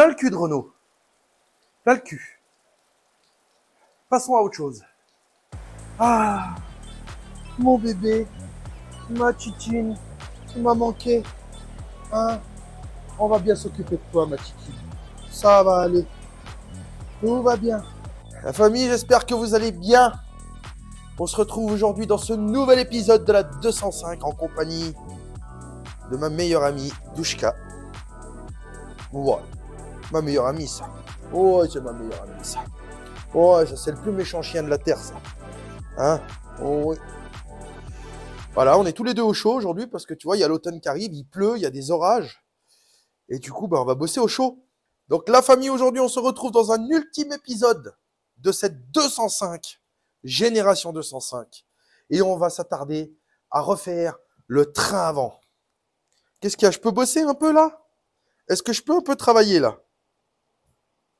plein le cul de Renault. Plein le cul. Passons à autre chose. Ah, mon bébé, ma titine, tu m'as manqué. Hein? On va bien s'occuper de toi, ma titine. Ça va aller. Tout va bien. La famille, j'espère que vous allez bien. On se retrouve aujourd'hui dans ce nouvel épisode de la 205 en compagnie de ma meilleure amie, Douchka. Ouais, ma meilleure amie, ça. Oh, c'est ma meilleure amie, ça. Oh, ça, c'est le plus méchant chien de la Terre, ça. Hein? Oh, oui. Voilà, on est tous les deux au chaud aujourd'hui parce que tu vois, il y a l'automne qui arrive, il pleut, il y a des orages. Et du coup, on va bosser au chaud. Donc, la famille, aujourd'hui, on se retrouve dans un ultime épisode de cette 205, Génération 205. Et on va s'attarder à refaire le train avant. Qu'est-ce qu'il y a? Je peux bosser un peu là? Est-ce que je peux un peu travailler là?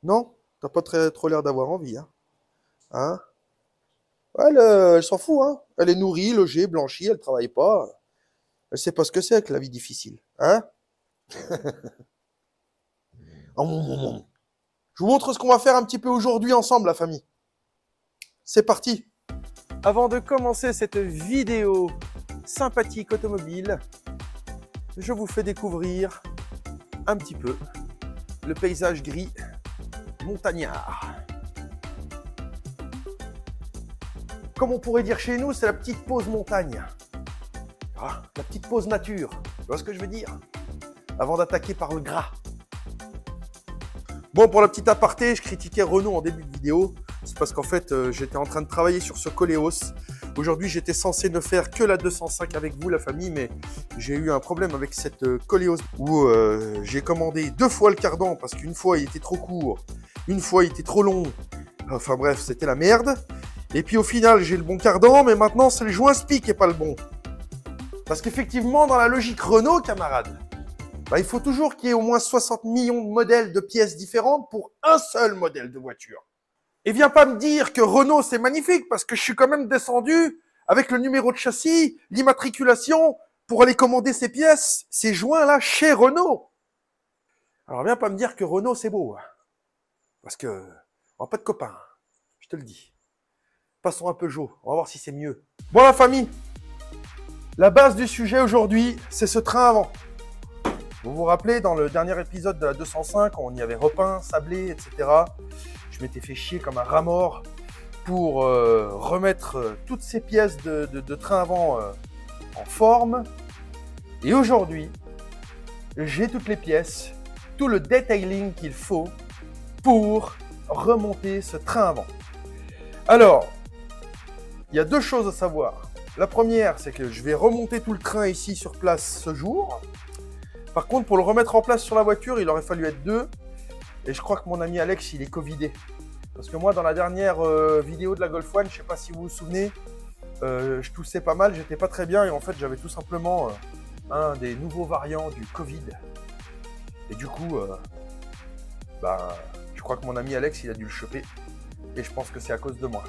Non? T'as pas trop l'air d'avoir envie, hein? Hein? Elle s'en fout, hein? Elle est nourrie, logée, blanchie, elle travaille pas. Elle sait pas ce que c'est que la vie difficile, hein? Je vous montre ce qu'on va faire un petit peu aujourd'hui ensemble, la famille. C'est parti! Avant de commencer cette vidéo sympathique automobile, je vous fais découvrir un petit peu le paysage gris montagnard. Comme on pourrait dire chez nous, c'est la petite pause montagne. Ah, la petite pause nature. Tu vois ce que je veux dire? Avant d'attaquer par le gras. Bon, pour la petite aparté, je critiquais Renault en début de vidéo. C'est parce qu'en fait, j'étais en train de travailler sur ce Koleos. Aujourd'hui, j'étais censé ne faire que la 205 avec vous, la famille, mais j'ai eu un problème avec cette Koleos où j'ai commandé 2 fois le cardan parce qu'une fois, il était trop court, une fois, il était trop long. Enfin bref, c'était la merde. Et puis au final, j'ai le bon cardan, mais maintenant, c'est le joint SPI qui n'est pas le bon. Parce qu'effectivement, dans la logique Renault, camarades, il faut toujours qu'il y ait au moins 60 millions de modèles de pièces différentes pour un seul modèle de voiture. Et viens pas me dire que Renault, c'est magnifique, parce que je suis quand même descendu avec le numéro de châssis, l'immatriculation, pour aller commander ces pièces, ces joints-là, chez Renault. Alors viens pas me dire que Renault, c'est beau. Parce que on n'a pas de copains, je te le dis. Passons un peu chaud, on va voir si c'est mieux. Bon, la famille, la base du sujet aujourd'hui, c'est ce train avant. Vous vous rappelez, dans le dernier épisode de la 205, on y avait repeint, sablé, etc. Je m'étais fait chier comme un rat mort pour remettre toutes ces pièces de train avant en forme. Et aujourd'hui, j'ai toutes les pièces, tout le detailing qu'il faut pour remonter ce train avant. Alors, il y a 2 choses à savoir. La première, c'est que je vais remonter tout le train ici sur place ce jour. Par contre, pour le remettre en place sur la voiture, il aurait fallu être 2. Et je crois que mon ami Alex, il est covidé. Parce que moi, dans la dernière vidéo de la Golf One, je ne sais pas si vous vous souvenez, je toussais pas mal, j'étais pas très bien. Et en fait, j'avais tout simplement un des nouveaux variants du Covid. Et du coup, je crois que mon ami Alex, il a dû le choper. Et je pense que c'est à cause de moi.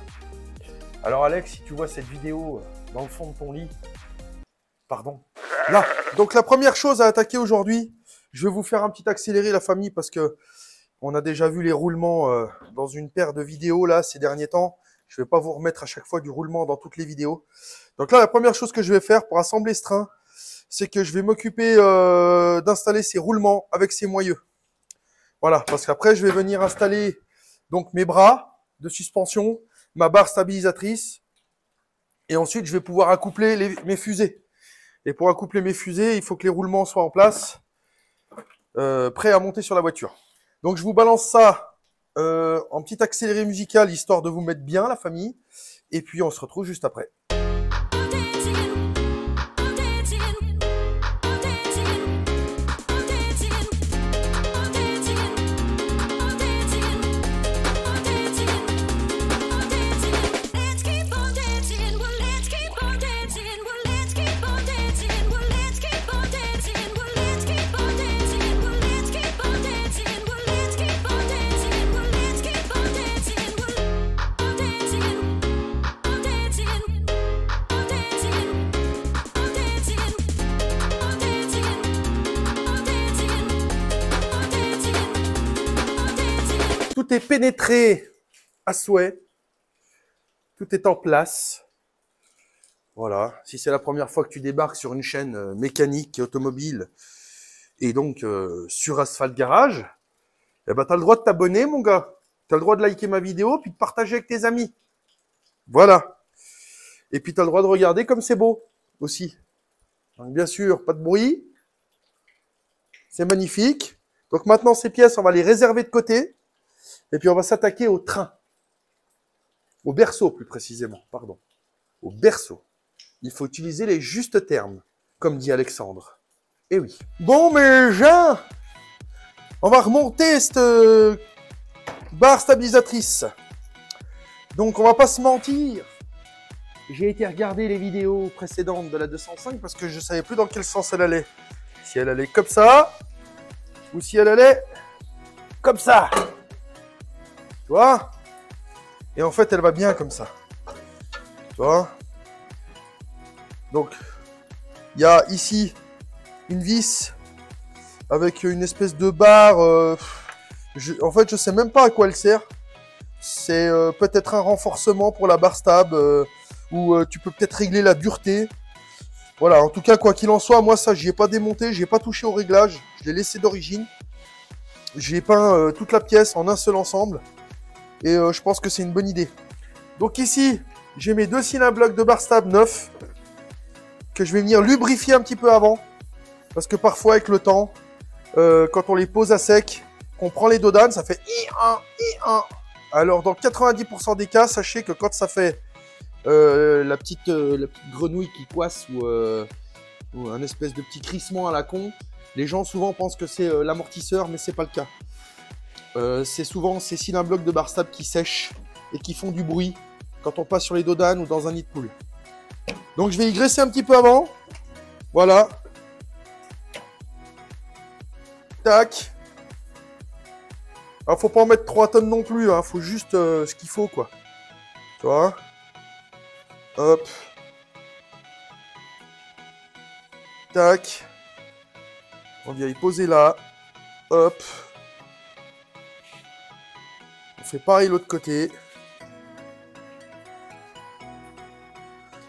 Alors Alex, si tu vois cette vidéo dans le fond de ton lit, pardon. Là, donc la première chose à attaquer aujourd'hui, je vais vous faire un petit accéléré, la famille, parce que on a déjà vu les roulements dans une paire de vidéos là ces derniers temps. Je ne vais pas vous remettre à chaque fois du roulement dans toutes les vidéos. Donc là, la première chose que je vais faire pour assembler ce train, c'est que je vais m'occuper d'installer ces roulements avec ces moyeux. Voilà, parce qu'après, je vais venir installer donc mes bras de suspension, ma barre stabilisatrice, et ensuite, je vais pouvoir accoupler mes fusées. Et pour accoupler mes fusées, il faut que les roulements soient en place, prêts à monter sur la voiture. Donc, je vous balance ça en petit accéléré musical, histoire de vous mettre bien, la famille. Et puis, on se retrouve juste après. Tout est pénétré à souhait. Tout est en place. Voilà. Si c'est la première fois que tu débarques sur une chaîne mécanique et automobile et donc sur Asphalt Garage, eh ben, tu as le droit de t'abonner, mon gars. Tu as le droit de liker ma vidéo puis de partager avec tes amis. Voilà. Et puis, tu as le droit de regarder comme c'est beau aussi. Donc, bien sûr, pas de bruit. C'est magnifique. Donc, maintenant, ces pièces, on va les réserver de côté. Et puis, on va s'attaquer au train. Au berceau, plus précisément. Pardon. Au berceau. Il faut utiliser les justes termes, comme dit Alexandre. Eh oui. Bon, mes gens, on va remonter cette barre stabilisatrice. Donc, on va pas se mentir. J'ai été regarder les vidéos précédentes de la 205 parce que je savais plus dans quel sens elle allait. Si elle allait comme ça, ou si elle allait comme ça. Tu vois? Et en fait, elle va bien comme ça. Tu vois? Donc, il y a ici une vis avec une espèce de barre. En fait, je sais même pas à quoi elle sert. C'est peut-être un renforcement pour la barre stab où tu peux peut-être régler la dureté. Voilà, en tout cas, quoi qu'il en soit, moi, ça, j'y ai pas démonté, j'y ai pas touché au réglage. Je l'ai laissé d'origine. J'ai peint toute la pièce en un seul ensemble. Et je pense que c'est une bonne idée. Donc ici, j'ai mes 2 Cinabloc de barre stab neufs que je vais venir lubrifier un petit peu avant. Parce que parfois, avec le temps, quand on les pose à sec, qu'on prend les dodanes, ça fait I1, I1. Alors, dans 90% des cas, sachez que quand ça fait la petite grenouille qui coisse ou un espèce de petit crissement à la con, les gens souvent pensent que c'est l'amortisseur, mais c'est pas le cas. C'est souvent ces Cinabloc de barre stab qui sèchent et qui font du bruit quand on passe sur les dodanes ou dans un nid de poule. Donc je vais y graisser un petit peu avant. Voilà. Tac. Alors faut pas en mettre 3 tonnes non plus, hein. Faut juste ce qu'il faut, quoi. Tu vois? Hop. Tac. On vient y poser là. Hop. On fait pareil l'autre côté.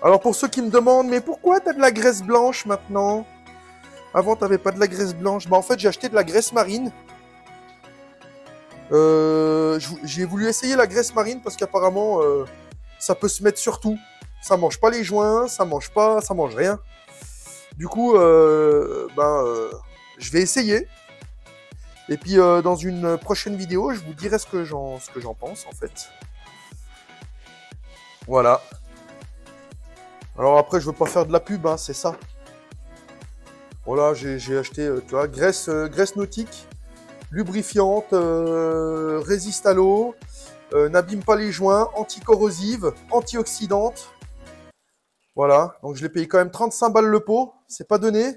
Alors pour ceux qui me demandent, mais pourquoi tu as de la graisse blanche maintenant? Avant, tu n'avais pas de la graisse blanche. Bah en fait, j'ai acheté de la graisse marine. J'ai voulu essayer la graisse marine parce qu'apparemment, ça peut se mettre sur tout. Ça mange pas les joints, ça mange rien. Du coup, je vais essayer. Et puis, dans une prochaine vidéo, je vous dirai ce que j'en pense, en fait. Voilà. Alors après, je veux pas faire de la pub, hein, c'est ça. Voilà, j'ai acheté, tu vois, graisse nautique, lubrifiante, résiste à l'eau, n'abîme pas les joints, anticorrosive, antioxydante. Voilà, donc je l'ai payé quand même 35 balles le pot, c'est pas donné.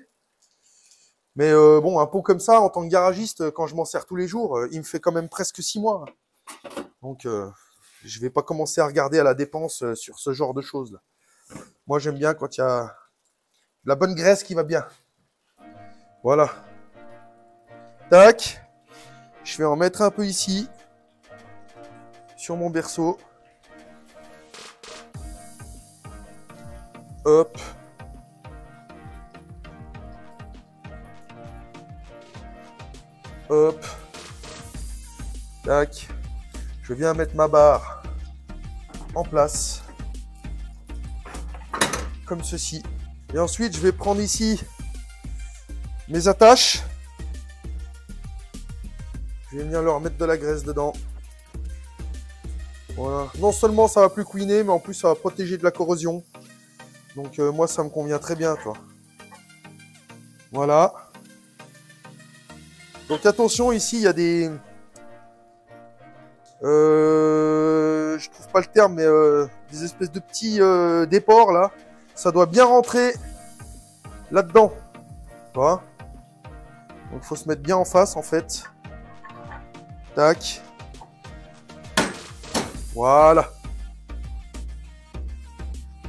Mais bon, un pot comme ça, en tant que garagiste, quand je m'en sers tous les jours, il me fait quand même presque 6 mois. Donc, je vais pas commencer à regarder à la dépense sur ce genre de choses là. Moi, j'aime bien quand il y a de la bonne graisse qui va bien. Voilà. Tac. Je vais en mettre un peu ici, sur mon berceau. Hop. Hop. Tac. Je viens mettre ma barre en place. Comme ceci. Et ensuite, je vais prendre ici mes attaches. Je vais venir leur mettre de la graisse dedans. Voilà. Non seulement ça va plus couiner, mais en plus ça va protéger de la corrosion. Donc moi, ça me convient très bien, toi. Voilà. Donc attention, ici, il y a des... je trouve pas le terme, mais des espèces de petits déports, là. Ça doit bien rentrer là-dedans. Tu vois? Donc, il faut se mettre bien en face, en fait. Tac. Voilà.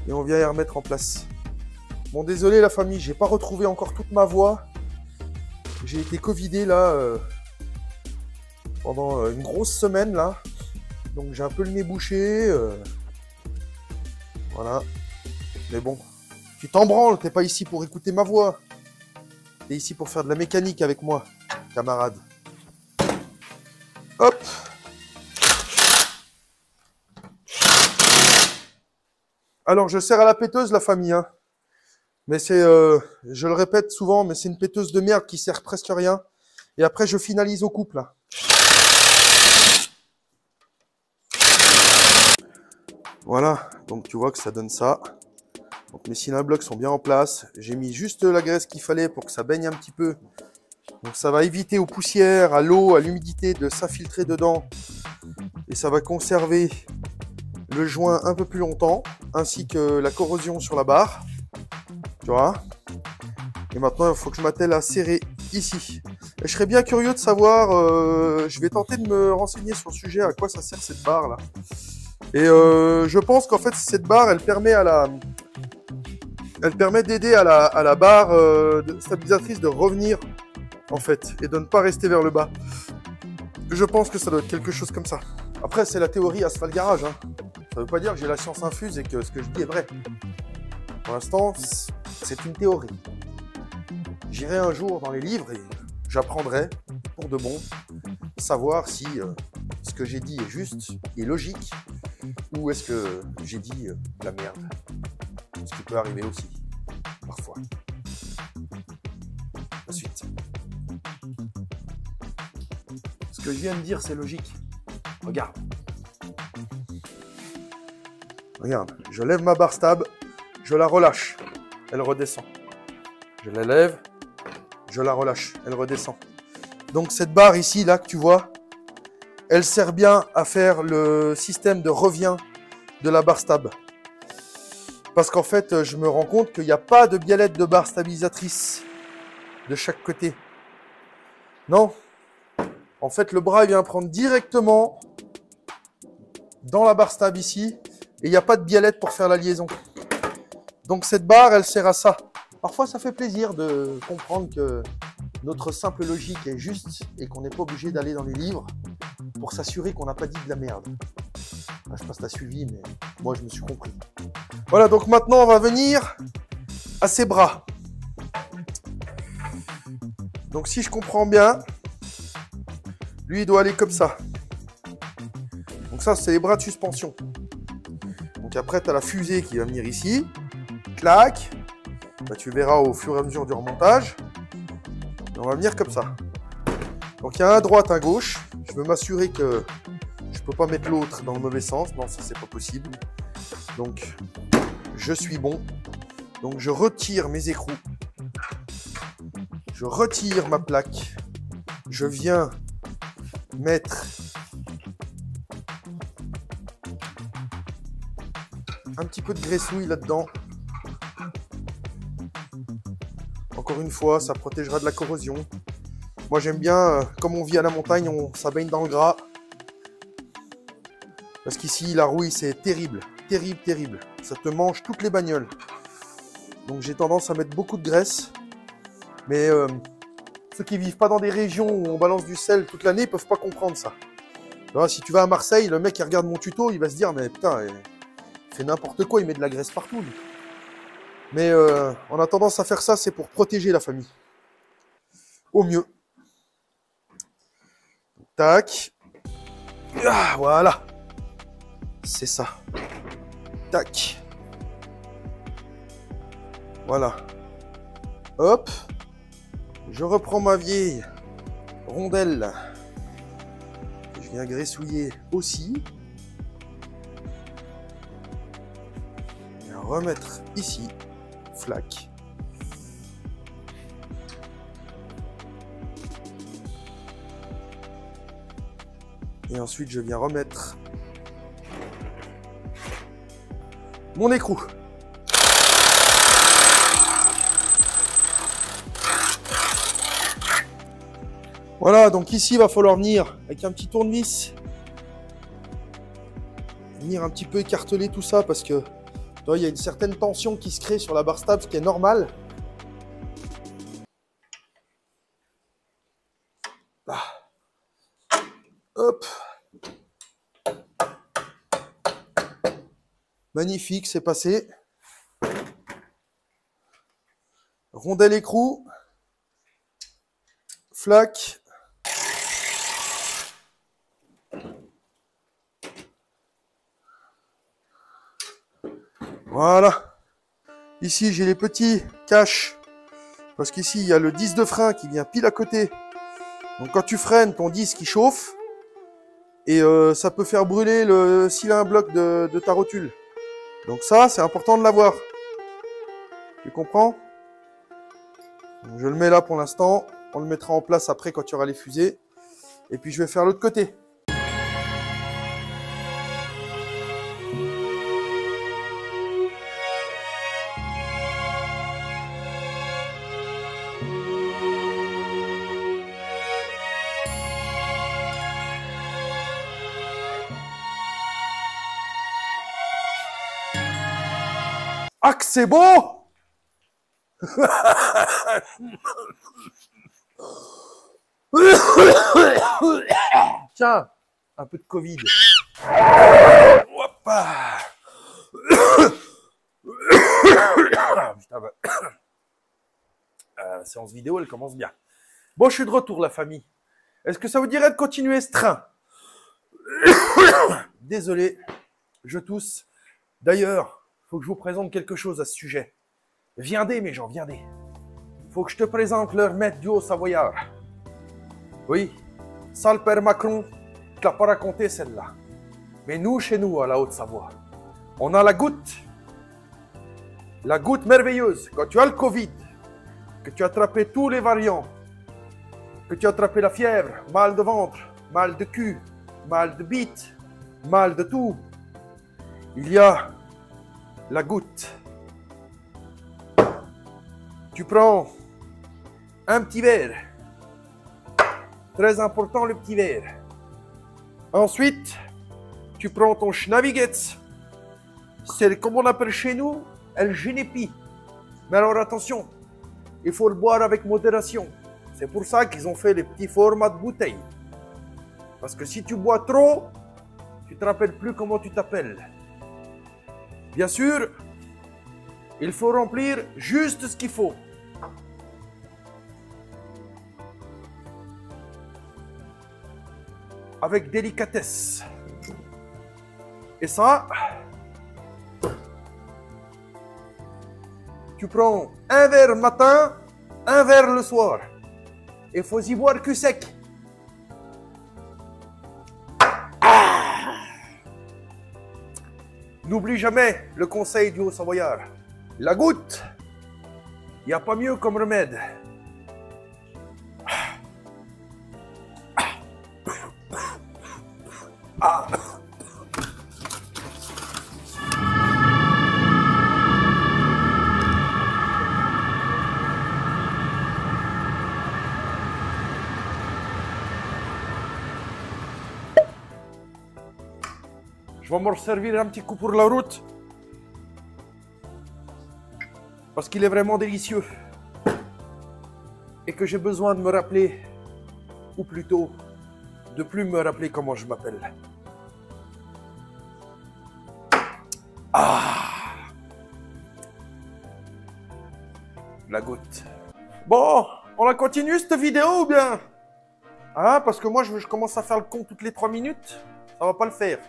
Et on vient y remettre en place. Bon, désolé, la famille, j'ai pas retrouvé encore toute ma voix. J'ai été covidé, là. pendant une grosse semaine là. Donc j'ai un peu le nez bouché. Voilà. Mais bon, tu t'en branles, t'es pas ici pour écouter ma voix. T'es ici pour faire de la mécanique avec moi, camarade. Hop. Alors je sers à la péteuse la famille, hein. Mais c'est, je le répète souvent, mais c'est une péteuse de merde qui sert presque rien. Et après je finalise au couple là. Voilà, donc tu vois que ça donne ça. Donc mes cylindres sont bien en place. J'ai mis juste la graisse qu'il fallait pour que ça baigne un petit peu. Donc ça va éviter aux poussières, à l'eau, à l'humidité de s'infiltrer dedans. Et ça va conserver le joint un peu plus longtemps, ainsi que la corrosion sur la barre. Tu vois. Et maintenant, il faut que je m'attelle à serrer ici. Et je serais bien curieux de savoir, je vais tenter de me renseigner sur le sujet, à quoi ça sert cette barre là. Et je pense qu'en fait, cette barre, elle permet d'aider à la barre stabilisatrice de revenir, en fait, et de ne pas rester vers le bas. Je pense que ça doit être quelque chose comme ça. Après, c'est la théorie Asphalt Garage, hein. Ça ne veut pas dire que j'ai la science infuse et que ce que je dis est vrai. Pour l'instant, c'est une théorie. J'irai un jour dans les livres et j'apprendrai, pour de bon, savoir si ce que j'ai dit est juste, est logique, ou est-ce que j'ai dit de la merde. Ce qui peut arriver aussi, parfois. La suite. Ce que je viens de dire, c'est logique. Regarde. Regarde, je lève ma barre stab, je la relâche, elle redescend. Je la lève, je la relâche, elle redescend. Donc cette barre ici, là, que tu vois, elle sert bien à faire le système de revient de la barre stab. Parce qu'en fait, je me rends compte qu'il n'y a pas de biellette de barre stabilisatrice de chaque côté. Non. En fait, le bras il vient prendre directement dans la barre stab ici. Et il n'y a pas de biellette pour faire la liaison. Donc cette barre, elle sert à ça. Parfois, ça fait plaisir de comprendre que notre simple logique est juste et qu'on n'est pas obligé d'aller dans les livres pour s'assurer qu'on n'a pas dit de la merde. Ah, je sais pas si tu as suivi, mais moi, je me suis compris. Voilà, donc maintenant, on va venir à ses bras. Donc si je comprends bien, lui, il doit aller comme ça. Donc ça, c'est les bras de suspension. Donc après, tu as la fusée qui va venir ici. Clac. Bah, tu verras au fur et à mesure du remontage. Et on va venir comme ça. Donc il y a un à droite, un à gauche. Je veux m'assurer que je ne peux pas mettre l'autre dans le mauvais sens. Non, ça, c'est pas possible. Donc, je suis bon. Donc, je retire mes écrous. Je retire ma plaque. Je viens mettre un petit peu de graissouille là-dedans. Encore une fois, ça protégera de la corrosion. Moi, j'aime bien, comme on vit à la montagne, ça baigne dans le gras. Parce qu'ici, la rouille, c'est terrible. Terrible, terrible. Ça te mange toutes les bagnoles. Donc, j'ai tendance à mettre beaucoup de graisse. Mais ceux qui vivent pas dans des régions où on balance du sel toute l'année, ils peuvent pas comprendre ça. Alors, si tu vas à Marseille, le mec qui regarde mon tuto, il va se dire, mais putain, il fait n'importe quoi, il met de la graisse partout. Lui. Mais on a tendance à faire ça, c'est pour protéger la famille. Au mieux. Tac. Ah, voilà. C'est ça. Tac. Voilà. Hop. Je reprends ma vieille rondelle. Je viens graissouiller aussi. Et remettre ici. Flac. Et ensuite, je viens remettre mon écrou. Voilà, donc ici, il va falloir venir avec un petit tournevis. Venir un petit peu écarteler tout ça parce que il y a une certaine tension qui se crée sur la barre stable, ce qui est normal. Ah. Magnifique, c'est passé. Rondelle écrou. Flaque. Voilà. Ici, j'ai les petits caches. Parce qu'ici, il y a le disque de frein qui vient pile à côté. Donc quand tu freines, ton disque il chauffe. Et ça peut faire brûler le cylindre bloc de ta rotule. Donc ça, c'est important de l'avoir. Tu comprends? Je le mets là pour l'instant. On le mettra en place après quand tu auras les fusées. Et puis je vais faire l'autre côté. Ah que c'est beau! Tiens, un peu de Covid. Putain, bah. La séance vidéo, elle commence bien. Bon, je suis de retour, la famille. Est-ce que ça vous dirait de continuer ce train? Désolé, je tousse. D'ailleurs, il faut que je vous présente quelque chose à ce sujet. Viendez, mes gens, viendez. Il faut que je te présente leur maître du Haut-Savoyard. Oui, ça, le père Macron ne te l'a pas raconté, celle-là. Mais nous, chez nous, à la Haute-Savoie, on a la goutte. La goutte merveilleuse. Quand tu as le Covid, que tu as attrapé tous les variants, que tu as attrapé la fièvre, mal de ventre, mal de cul, mal de bite, mal de tout, il y a la goutte. Tu prends un petit verre. Très important, le petit verre. Ensuite, tu prends ton Schnavigetz. C'est comme on appelle chez nous, el Genepi. Mais alors attention, il faut le boire avec modération. C'est pour ça qu'ils ont fait les petits formats de bouteilles. Parce que si tu bois trop, tu ne te rappelles plus comment tu t'appelles. Bien sûr, il faut remplir juste ce qu'il faut. Avec délicatesse. Et ça, tu prends un verre le matin, un verre le soir. Il faut y boire cul sec. N'oublie jamais le conseil du Haut-Savoyard. La goutte, il n'y a pas mieux comme remède. Je vais me servir un petit coup pour la route. Parce qu'il est vraiment délicieux. Et que j'ai besoin de me rappeler, ou plutôt, de plus me rappeler comment je m'appelle. Ah! La goutte. Bon, on la continue cette vidéo ou bien? Hein, parce que moi je commence à faire le con toutes les 3 minutes. Ça va pas le faire.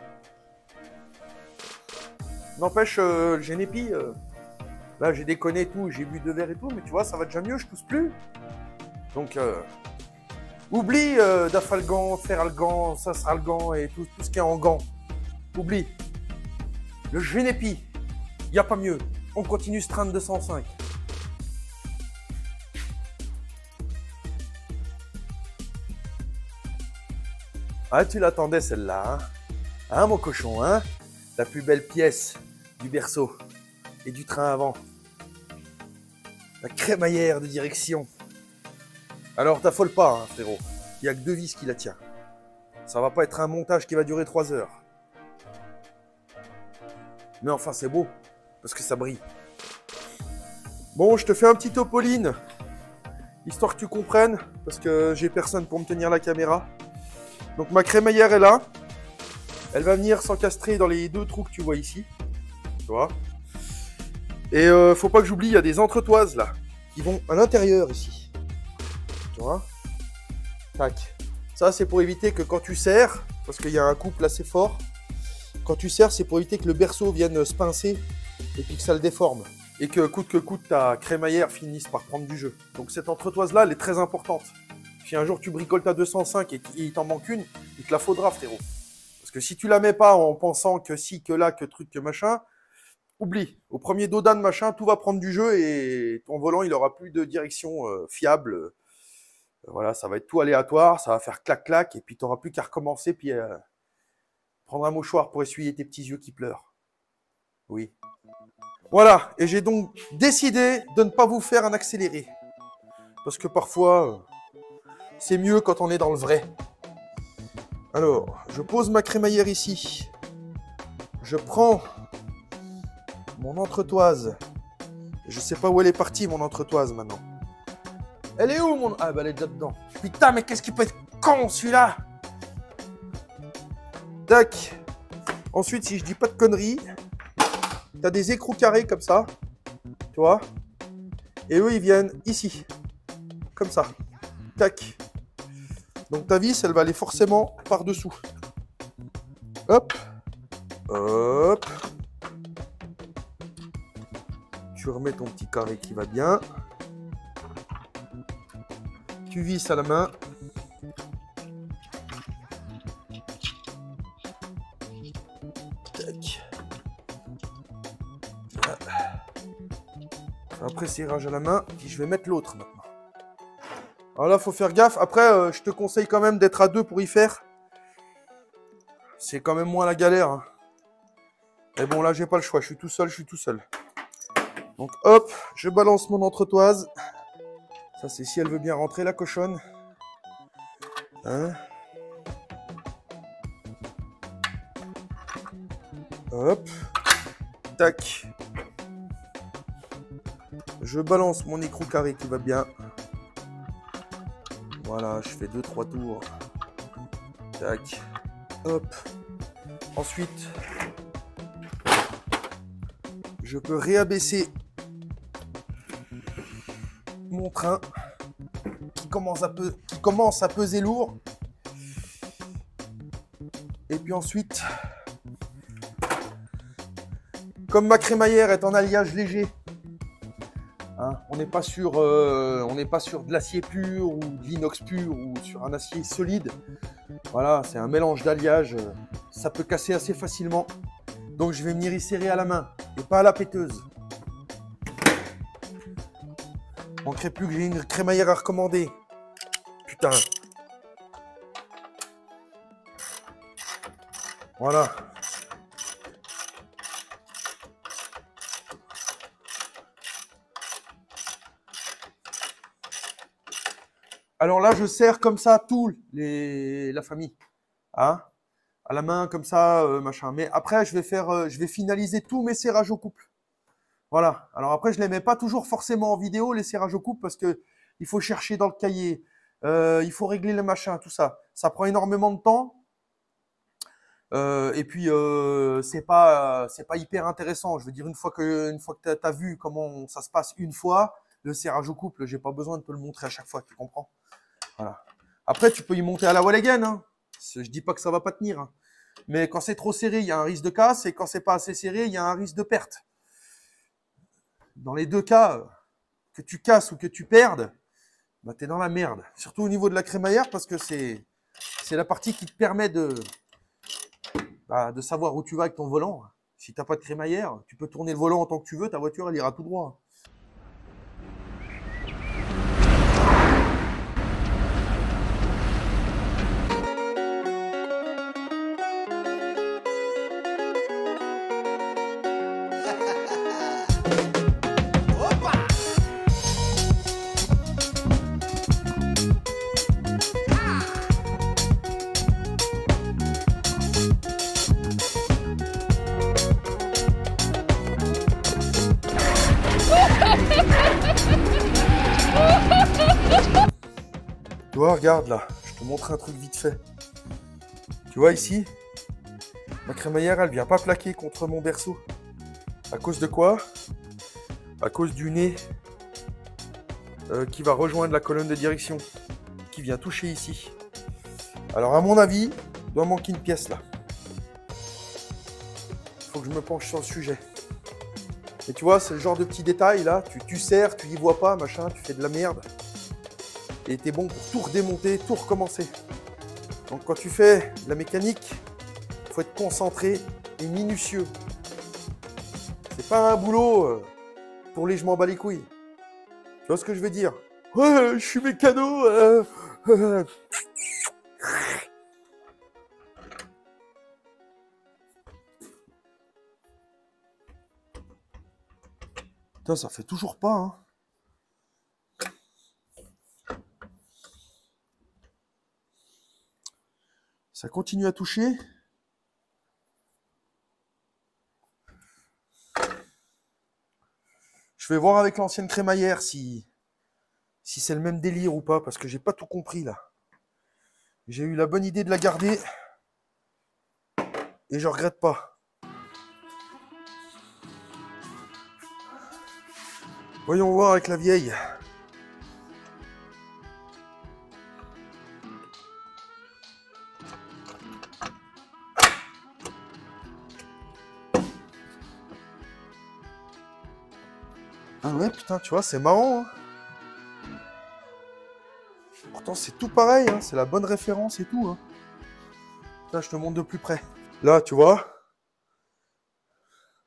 N'empêche, le Genepi, là j'ai déconné et tout, j'ai bu 2 verres et tout, mais tu vois, ça va déjà mieux, je tousse plus. Donc, oublie Dafalgan, Feralgan, Sasralgan et tout ce qui est en gant. Oublie. Le Genepi, il n'y a pas mieux. On continue ce train de 205. Ah, tu l'attendais celle-là, hein? Hein, mon cochon, hein? La plus belle pièce du berceau et du train avant. La crémaillère de direction. Alors, t'affole pas, hein, frérot. Il n'y a que 2 vis qui la tient. Ça va pas être un montage qui va durer 3 heures. Mais enfin, c'est beau, parce que ça brille. Bon, je te fais un petit topoline, histoire que tu comprennes, parce que j'ai personne pour me tenir la caméra. Donc ma crémaillère est là. Elle va venir s'encastrer dans les 2 trous que tu vois ici. vois. Et faut pas que j'oublie, il y a des entretoises là, qui vont à l'intérieur ici. Tu vois. Tac. Ça, c'est pour éviter que quand tu serres, parce qu'il y a un couple assez fort, quand tu serres, c'est pour éviter que le berceau vienne se pincer et puis que ça le déforme. Et que coûte, ta crémaillère finisse par prendre du jeu. Donc cette entretoise-là, elle est très importante. Si un jour tu bricoles ta 205 et qu'il t'en manque une, il te la faudra, frérot. Parce que si tu la mets pas en pensant que si, que là, que truc, que machin, oublie. Au premier dodan de machin, tout va prendre du jeu et ton volant, il aura plus de direction fiable. Voilà, ça va être tout aléatoire, ça va faire clac-clac et puis tu n'auras plus qu'à recommencer puis prendre un mouchoir pour essuyer tes petits yeux qui pleurent. Oui. Voilà, et j'ai donc décidé de ne pas vous faire un accéléré. Parce que parfois, c'est mieux quand on est dans le vrai. Alors, je pose ma crémaillère ici. Je prends mon entretoise. Je sais pas où elle est partie, mon entretoise, maintenant. Elle est où, mon... Ah, bah, elle est déjà dedans. Putain, mais qu'est-ce qui peut être con, celui-là? Tac. Ensuite, si je dis pas de conneries, t'as des écrous carrés comme ça. Tu vois? Et eux, ils viennent ici. Comme ça. Tac. Donc ta vis, elle va aller forcément par-dessous. Hop. Hop. Tu remets ton petit carré qui va bien. Tu visses à la main. Tac. Après serrage à la main. Puis je vais mettre l'autre maintenant. Alors là, faut faire gaffe. Après, je te conseille quand même d'être à deux pour y faire. C'est quand même moins la galère. Hein. Mais bon, là, j'ai pas le choix. Je suis tout seul. Donc, hop, je balance mon entretoise. Ça, c'est si elle veut bien rentrer, la cochonne. Hein? Hop. Tac. Je balance mon écrou carré qui va bien. Voilà, je fais 2-3 tours. Tac. Hop. Ensuite, je peux réabaisser mon train qui commence à peser lourd. Et puis ensuite, comme ma crémaillère est en alliage léger, hein, on n'est pas sur de l'acier pur ou de l'inox pur ou sur un acier solide. Voilà, c'est un mélange d'alliage. Ça peut casser assez facilement. Donc je vais venir y serrer à la main et pas à la péteuse. Il manquerait plus que j'ai une crémaillère à recommander. Putain. Voilà. Alors là, je serre comme ça la famille. Hein? À la main, comme ça, machin. Mais après, je vais finaliser tous mes serrages au couple. Voilà. Alors après, je ne les mets pas toujours forcément en vidéo, les serrages au couple, parce que il faut chercher dans le cahier. Il faut régler le machin, tout ça. Ça prend énormément de temps. Et puis, c'est pas hyper intéressant. Je veux dire, une fois que tu as vu comment ça se passe une fois, le serrage au couple, j'ai pas besoin de te le montrer à chaque fois, tu comprends? Voilà. Après, tu peux y monter à la wall again. Hein. Je dis pas que ça va pas tenir. Hein. Mais quand c'est trop serré, il y a un risque de casse. Et quand c'est pas assez serré, il y a un risque de perte. Dans les deux cas, que tu casses ou que tu perdes, bah, tu es dans la merde. Surtout au niveau de la crémaillère, parce que c'est la partie qui te permet de savoir où tu vas avec ton volant. Si tu n'as pas de crémaillère, tu peux tourner le volant en tant que tu veux, ta voiture, elle ira tout droit. Tu vois, regarde là, je te montre un truc vite fait. Tu vois ici, ma crémaillère, elle vient pas plaquer contre mon berceau. À cause de quoi? À cause du nez qui va rejoindre la colonne de direction, qui vient toucher ici. Alors à mon avis, il doit manquer une pièce là. Il faut que je me penche sur le sujet. Et tu vois, c'est le genre de petit détail là, tu serres, tu y vois pas, machin, tu fais de la merde. Et t'es bon pour tout redémonter, tout recommencer. Donc quand tu fais de la mécanique, il faut être concentré et minutieux. C'est pas un boulot pour les je m'en bats les couilles. Tu vois ce que je veux dire? Ouais, je suis mécano. Putain, ça fait toujours pas, hein. Ça continue à toucher. Je vais voir avec l'ancienne crémaillère si c'est le même délire ou pas, parce que j'ai pas tout compris là. J'ai eu la bonne idée de la garder et je regrette pas. Voyons voir avec la vieille. Ah ouais, putain, tu vois, c'est marrant. Hein. Pourtant, c'est tout pareil, hein, c'est la bonne référence et tout. Hein. Là, je te montre de plus près. Là, tu vois,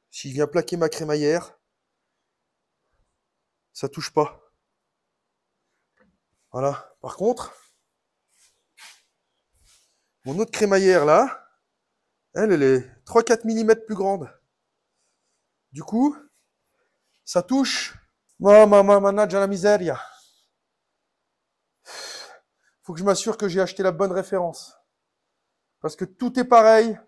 si je viens plaquer ma crémaillère, ça touche pas. Voilà. Par contre, mon autre crémaillère là, elle est 3-4 mm plus grande. Du coup, ça touche. Mannaggia la miseria. Faut que je m'assure que j'ai acheté la bonne référence. Parce que tout est pareil,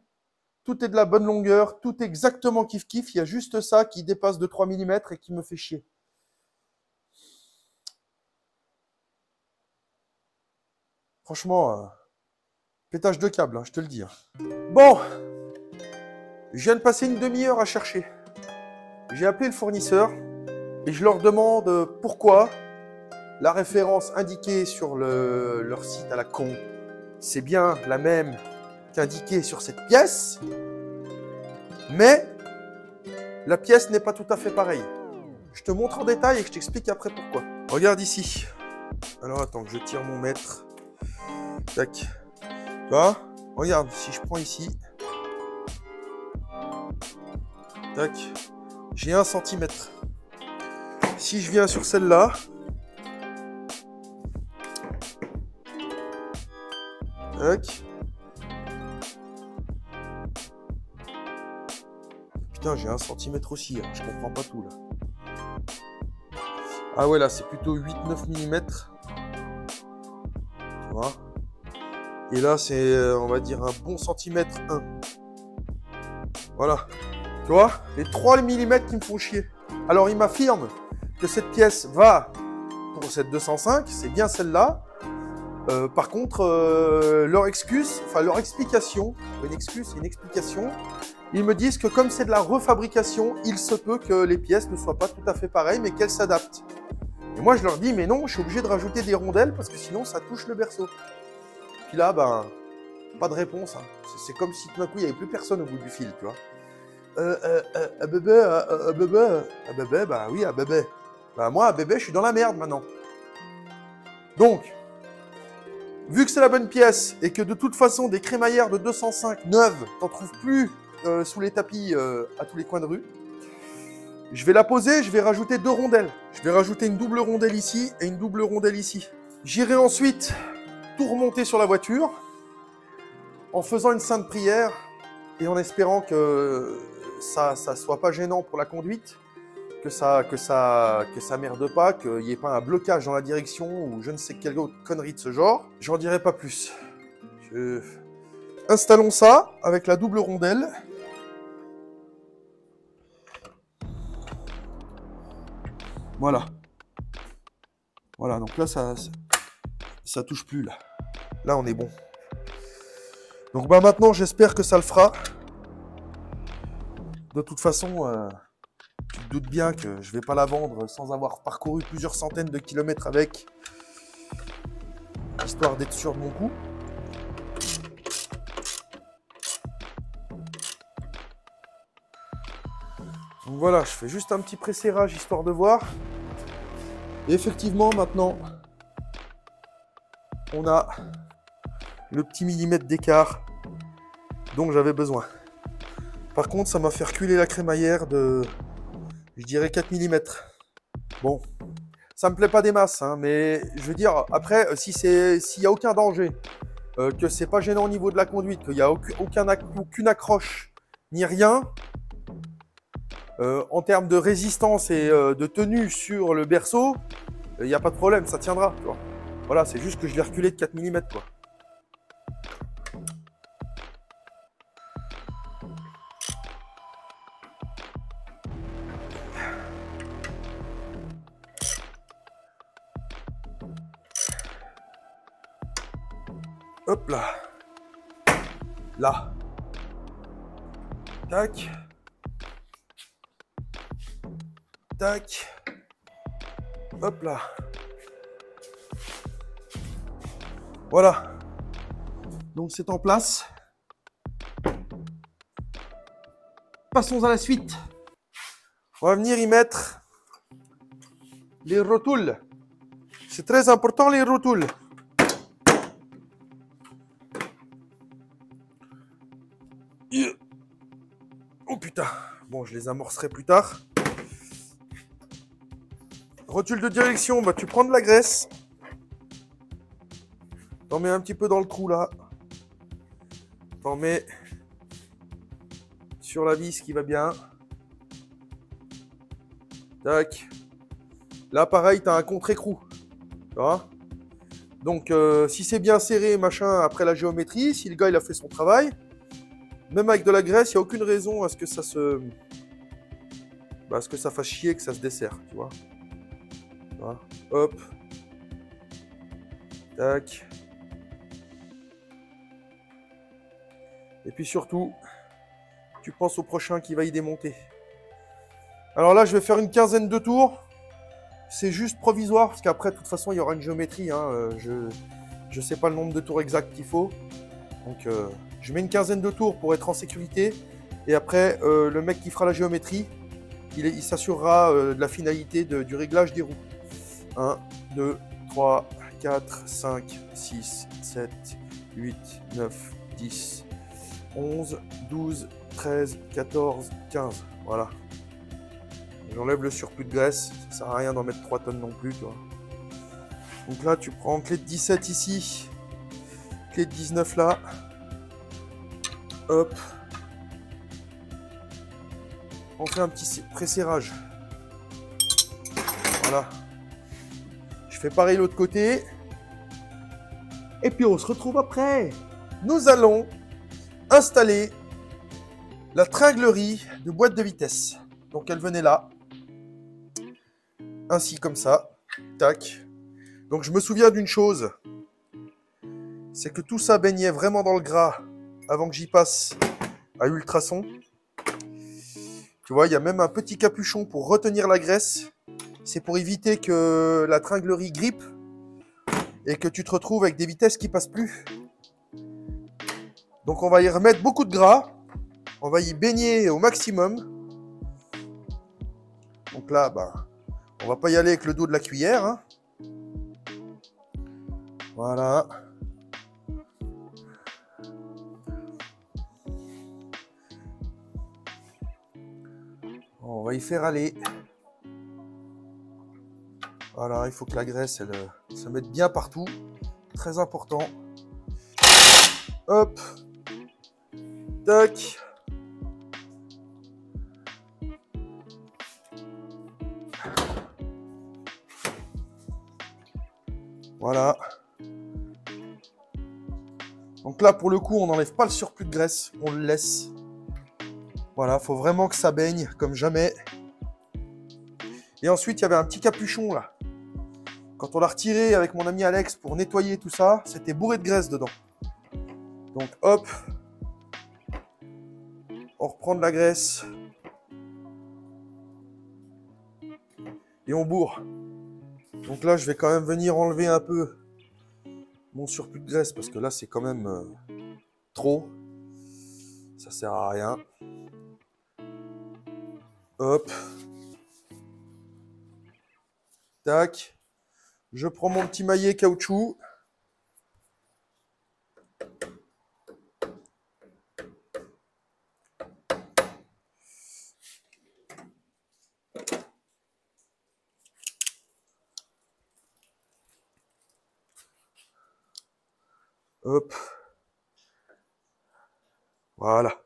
tout est de la bonne longueur, tout est exactement kiff-kiff. Il y a juste ça qui dépasse de 3 mm et qui me fait chier. Franchement, pétage de câble, hein, je te le dis. Hein. Bon, je viens de passer une demi-heure à chercher. J'ai appelé le fournisseur et je leur demande pourquoi la référence indiquée sur leur site à la con, c'est bien la même qu'indiquée sur cette pièce, mais la pièce n'est pas tout à fait pareille. Je te montre en détail et je t'explique après pourquoi. Regarde ici. Alors attends que je tire mon mètre. Tac. Tu vois? Regarde, si je prends ici. Tac. J'ai 1 cm. Si je viens sur celle-là, tac. Putain, j'ai 1 cm aussi, hein. Je comprends pas tout là. Ah ouais, là c'est plutôt 8-9 mm. Tu vois? Et là c'est, on va dire, un bon centimètre 1. Voilà. Tu vois? Les 3 mm qui me font chier. Alors il m'affirme que cette pièce va pour cette 205, c'est bien celle-là. Par contre, leur excuse, enfin leur explication, une excuse, c'est une explication, ils me disent que comme c'est de la refabrication, il se peut que les pièces ne soient pas tout à fait pareilles, mais qu'elles s'adaptent. Et moi je leur dis, mais non, je suis obligé de rajouter des rondelles parce que sinon ça touche le berceau. Puis là, ben, pas de réponse. Hein. C'est comme si tout d'un coup il n'y avait plus personne au bout du fil, tu vois. Bébé, bah oui, bébé. Bah moi, bébé, je suis dans la merde maintenant. Donc, vu que c'est la bonne pièce et que de toute façon, des crémaillères de 205 neuves, t'en trouves plus sous les tapis à tous les coins de rue, je vais la poser, je vais rajouter 2 rondelles. Je vais rajouter une double rondelle ici et une double rondelle ici. J'irai ensuite tout remonter sur la voiture en faisant une sainte prière et en espérant que ça soit pas gênant pour la conduite, que ça merde pas, qu'il n'y ait pas un blocage dans la direction ou je ne sais quelle autre connerie de ce genre. J'en dirai pas plus. Installons ça avec la double rondelle. Voilà. Voilà, donc là, ça touche plus, là. Là, on est bon. Donc, bah, maintenant, j'espère que ça le fera. De toute façon, doute bien que je vais pas la vendre sans avoir parcouru plusieurs centaines de kilomètres avec, histoire d'être sûr de mon coup. Donc voilà, je fais juste un petit pré-serrage histoire de voir. Et effectivement, maintenant, on a le petit millimètre d'écart dont j'avais besoin. Par contre, ça m'a fait reculer la crémaillère de, je dirais, 4 mm. Bon, ça me plaît pas des masses, hein, mais je veux dire, après, s'il n'y a aucun danger, que c'est pas gênant au niveau de la conduite, qu'il n'y a aucune accroche, ni rien, en termes de résistance et de tenue sur le berceau, il n'y a pas de problème, ça tiendra. Tu vois. Voilà, c'est juste que je l'ai reculé de 4 mm. Quoi. Hop là. Là. Tac. Tac. Hop là. Voilà. Donc c'est en place. Passons à la suite. On va venir y mettre les rotules. C'est très important les rotules. Oh putain. Bon, je les amorcerai plus tard. Rotule de direction, bah, tu prends de la graisse. T'en mets un petit peu dans le trou là. T'en mets sur la vis qui va bien. Tac. Là, pareil, t'as un contre-écrou. Tu vois ? Donc, si c'est bien serré, machin, après la géométrie, si le gars il a fait son travail, même avec de la graisse, il n'y a aucune raison à ce que ça se... Bah, à ce que ça fasse chier, que ça se dessert, tu vois. Voilà. Hop. Tac. Et puis surtout, tu penses au prochain qui va y démonter. Alors là, je vais faire une quinzaine de tours. C'est juste provisoire, parce qu'après, de toute façon, il y aura une géométrie. Hein. Je ne sais pas le nombre de tours exact qu'il faut. Donc, je mets une quinzaine de tours pour être en sécurité. Et après, le mec qui fera la géométrie, il s'assurera de la finalité du réglage des roues. 1, 2, 3, 4, 5, 6, 7, 8, 9, 10, 11, 12, 13, 14, 15. Voilà. J'enlève le surplus de graisse. Ça sert à rien d'en mettre 3 tonnes non plus. Tu vois. Donc là, tu prends clé de 17 ici. Clé de 19 là. Hop. On fait un petit pré-serrage. Voilà. Je fais pareil l'autre côté. Et puis on se retrouve après. Nous allons installer la tringlerie de boîte de vitesse. Donc elle venait là. Ainsi comme ça. Tac. Donc je me souviens d'une chose. C'est que tout ça baignait vraiment dans le gras avant que j'y passe à ultrason. Tu vois, il y a même un petit capuchon pour retenir la graisse. C'est pour éviter que la tringlerie grippe et que tu te retrouves avec des vitesses qui passent plus. Donc on va y remettre beaucoup de gras. On va y baigner au maximum. Donc là, bah, on va pas y aller avec le dos de la cuillère. Hein. Voilà. On va y faire aller. Voilà, il faut que la graisse, elle se mette bien partout. Très important. Hop. Tac. Voilà. Donc là, pour le coup, on n'enlève pas le surplus de graisse. On le laisse. Voilà, il faut vraiment que ça baigne comme jamais. Et ensuite, il y avait un petit capuchon là. Quand on l'a retiré avec mon ami Alex pour nettoyer tout ça, c'était bourré de graisse dedans. Donc hop, on reprend de la graisse. et on bourre. Donc là, je vais quand même venir enlever un peu mon surplus de graisse parce que là, c'est quand même trop. Ça sert à rien. Hop. Tac. Je prends mon petit maillet caoutchouc. Hop. Voilà.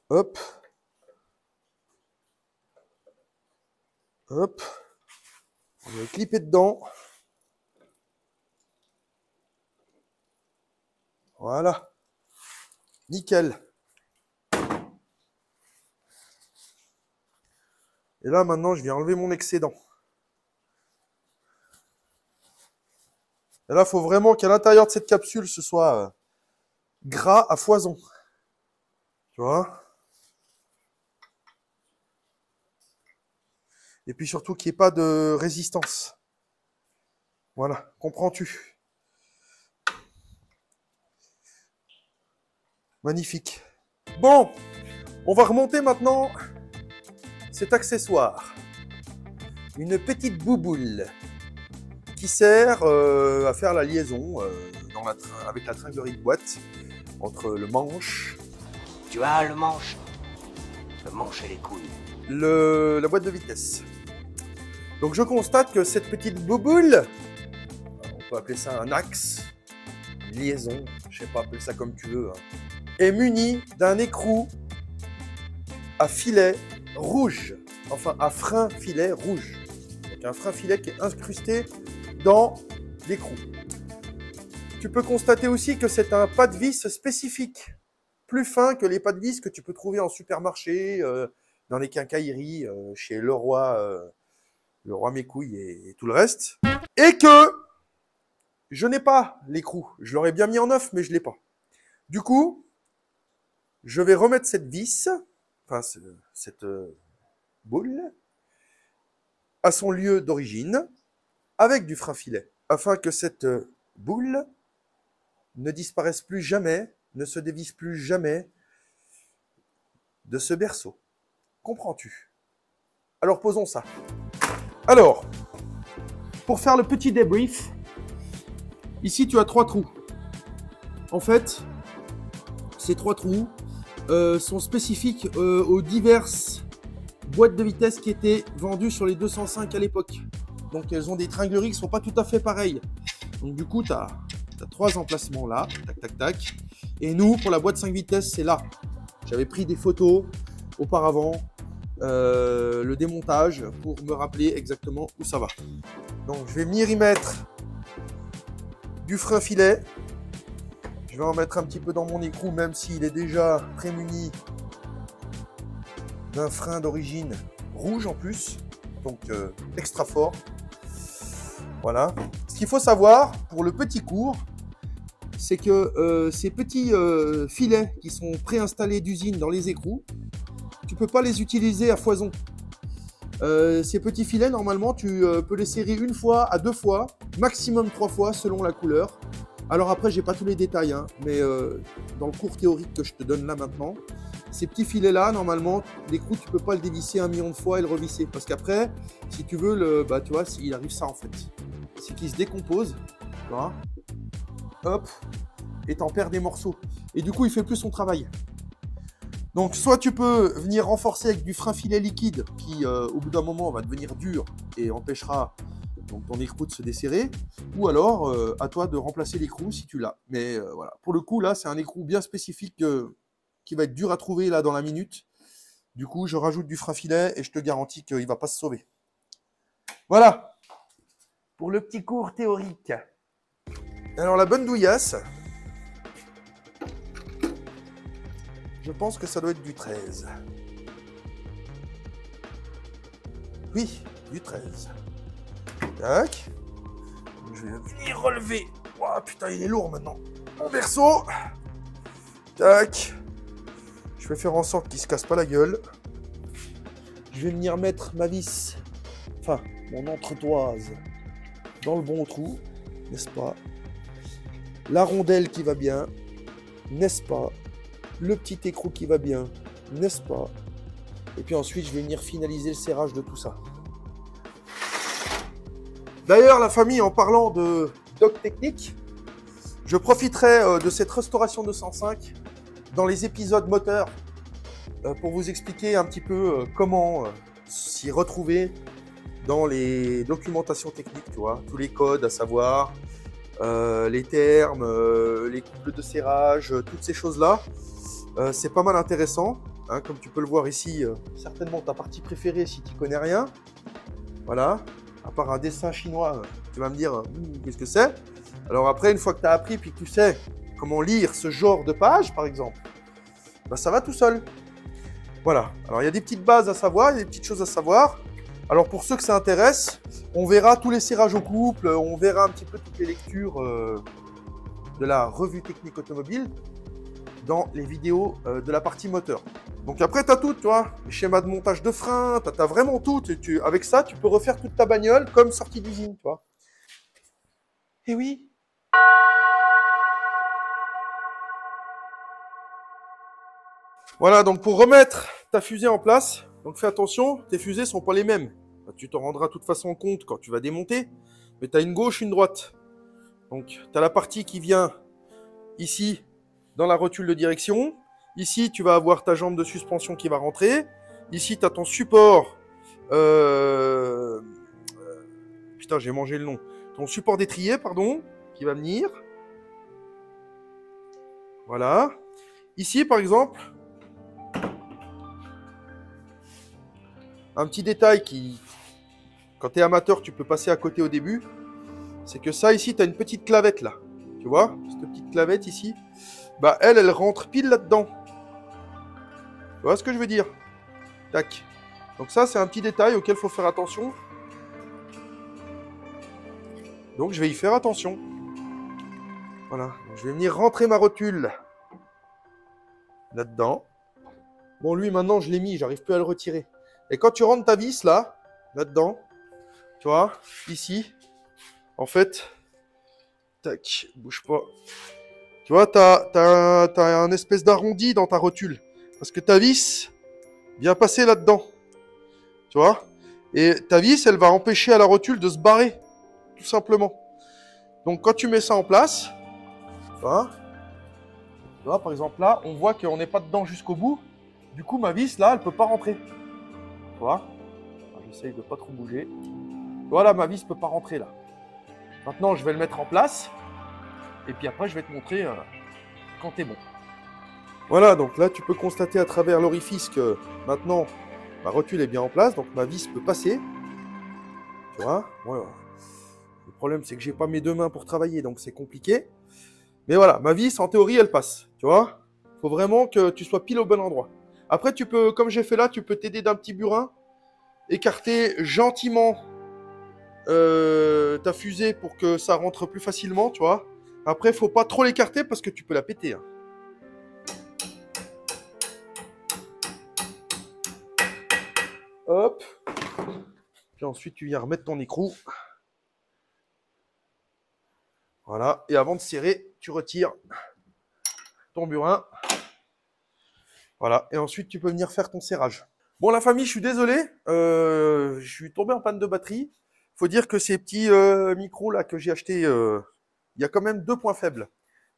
Hop. Hop. On va clipper dedans. Voilà. Nickel. Et là, maintenant, je viens enlever mon excédent. Et là, il faut vraiment qu'à l'intérieur de cette capsule, ce soit gras à foison. Tu vois? Et puis surtout qu'il n'y ait pas de résistance. Voilà, comprends-tu? Magnifique. Bon, on va remonter maintenant cet accessoire. Une petite bouboule qui sert à faire la liaison avec la tringlerie de boîte entre le manche. Tu as le manche. Le manche et les couilles. La boîte de vitesse. Donc je constate que cette petite bouboule, on peut appeler ça un axe, une liaison, je sais pas, appelle ça comme tu veux, hein, est munie d'un écrou à filet rouge, enfin à frein filet rouge. Donc un frein filet qui est incrusté dans l'écrou. Tu peux constater aussi que c'est un pas de vis spécifique, plus fin que les pas de vis que tu peux trouver en supermarché, dans les quincailleries, chez Leroy Mes Couilles et tout le reste. Et que je n'ai pas l'écrou. Je l'aurais bien mis en neuf, mais je ne l'ai pas. Du coup, je vais remettre cette vis, enfin cette boule, à son lieu d'origine, avec du frein filet, afin que cette boule ne disparaisse plus jamais, ne se dévisse plus jamais de ce berceau. Comprends-tu? Alors posons ça. Alors, pour faire le petit débrief, ici tu as 3 trous. En fait, ces 3 trous sont spécifiques aux diverses boîtes de vitesse qui étaient vendues sur les 205 à l'époque. Donc elles ont des tringleries qui ne sont pas tout à fait pareilles. Donc du coup, tu as 3 emplacements là, tac tac tac. Et nous, pour la boîte 5 vitesses, c'est là. J'avais pris des photos auparavant, le démontage pour me rappeler exactement où ça va. Donc je vais venir y mettre du frein filet. Je vais en mettre un petit peu dans mon écrou, même s'il est déjà prémuni d'un frein d'origine rouge en plus, donc extra fort. Voilà. Ce qu'il faut savoir pour le petit cours, c'est que ces petits filets qui sont préinstallés d'usine dans les écrous, tu ne peux pas les utiliser à foison. Ces petits filets, normalement, tu peux les serrer 1 fois à 2 fois, maximum 3 fois selon la couleur. Alors après, j'ai pas tous les détails, hein, mais dans le cours théorique que je te donne là maintenant, ces petits filets-là, normalement, l'écrou, tu peux pas le dévisser 1 million de fois et le revisser. Parce qu'après, si tu veux, tu vois, il arrive ça en fait. C'est qu'il se décompose, tu vois, hop, et t'en perds des morceaux. Et du coup, il fait plus son travail. Donc, soit tu peux venir renforcer avec du frein filet liquide qui, au bout d'un moment, va devenir dur et empêchera donc, ton écrou de se desserrer, ou alors, à toi de remplacer l'écrou si tu l'as. Mais voilà, pour le coup, là, c'est un écrou bien spécifique qui va être dur à trouver là dans la minute. Du coup, je rajoute du frein filet et je te garantis qu'il ne va pas se sauver. Voilà, pour le petit cours théorique. Alors, la bonne douillasse, je pense que ça doit être du 13. Oui, du 13. Tac. Je vais venir relever. Oh putain, il est lourd maintenant. Mon berceau. Tac. Je vais faire en sorte qu'il ne se casse pas la gueule. Je vais venir mettre ma vis, enfin mon entretoise, dans le bon trou, n'est-ce pas? La rondelle qui va bien, n'est-ce pas? Le petit écrou qui va bien, n'est-ce pas? Et puis ensuite, je vais venir finaliser le serrage de tout ça. D'ailleurs, la famille, en parlant de dock technique, je profiterai de cette restauration 205 dans les épisodes moteurs pour vous expliquer un petit peu comment s'y retrouver dans les documentations techniques, tu vois, tous les codes à savoir, les termes, les couples de serrage, toutes ces choses-là. C'est pas mal intéressant, hein, comme tu peux le voir ici, certainement ta partie préférée si tu connais rien. Voilà, à part un dessin chinois, tu vas me dire qu'est-ce que c'est. Alors après, une fois que tu as appris puis que tu sais comment lire ce genre de page, par exemple, bah, ça va tout seul. Voilà, alors il y a des petites bases à savoir, il y a des petites choses à savoir. Alors pour ceux que ça intéresse, on verra tous les serrages au couple, on verra un petit peu toutes les lectures de la revue technique automobile dans les vidéos de la partie moteur. Donc après, tu as tout, tu vois, les schémas de montage de frein, tu as vraiment tout. Avec ça, tu peux refaire toute ta bagnole comme sortie d'usine, tu vois. Et oui. Voilà, donc pour remettre ta fusée en place, donc fais attention, tes fusées ne sont pas les mêmes. Tu t'en rendras de toute façon compte quand tu vas démonter, mais tu as une gauche, une droite. Donc tu as la partie qui vient ici, dans la rotule de direction. Ici, tu vas avoir ta jambe de suspension qui va rentrer. Ici, tu as ton support. Putain, j'ai mangé le nom. Ton support d'étrier, pardon, qui va venir. Voilà. Ici, par exemple, un petit détail qui, quand tu es amateur, tu peux passer à côté au début. C'est que ça, ici, tu as une petite clavette là. Tu vois, cette petite clavette ici. Bah, elle rentre pile là-dedans. Tu vois ce que je veux dire? Tac. Donc ça, c'est un petit détail auquel il faut faire attention. Donc je vais y faire attention. Voilà. Donc, je vais venir rentrer ma rotule là-dedans. Bon, lui, maintenant, je l'ai mis, j'arrive plus à le retirer. Et quand tu rentres ta vis là, là-dedans, tu vois, ici, en fait, tac, bouge pas. Tu vois, t'as un espèce d'arrondi dans ta rotule. Parce que ta vis vient passer là-dedans. Tu vois? Et ta vis, elle va empêcher à la rotule de se barrer. Tout simplement. Donc, quand tu mets ça en place, tu vois, par exemple, là, on voit qu'on n'est pas dedans jusqu'au bout. Du coup, ma vis, là, elle ne peut pas rentrer. Tu vois? J'essaye de ne pas trop bouger. Voilà, ma vis ne peut pas rentrer, là. Maintenant, je vais le mettre en place. Et puis après, je vais te montrer quand t'es bon. Voilà, donc là, tu peux constater à travers l'orifice que maintenant, ma rotule est bien en place. Donc, ma vis peut passer. Tu vois? Voilà. Le problème, c'est que j'ai pas mes deux mains pour travailler, donc c'est compliqué. Mais voilà, ma vis, en théorie, elle passe. Tu vois? Il faut vraiment que tu sois pile au bon endroit. Après, tu peux, comme j'ai fait là, tu peux t'aider d'un petit burin, écarter gentiment ta fusée pour que ça rentre plus facilement, tu vois? Après, il faut pas trop l'écarter parce que tu peux la péter. Hein. Hop. Puis ensuite, tu viens remettre ton écrou. Voilà. Et avant de serrer, tu retires ton burin. Voilà. Et ensuite, tu peux venir faire ton serrage. Bon, la famille, je suis désolé. Je suis tombé en panne de batterie. Il faut dire que ces petits micros là que j'ai achetés, il y a quand même deux points faibles.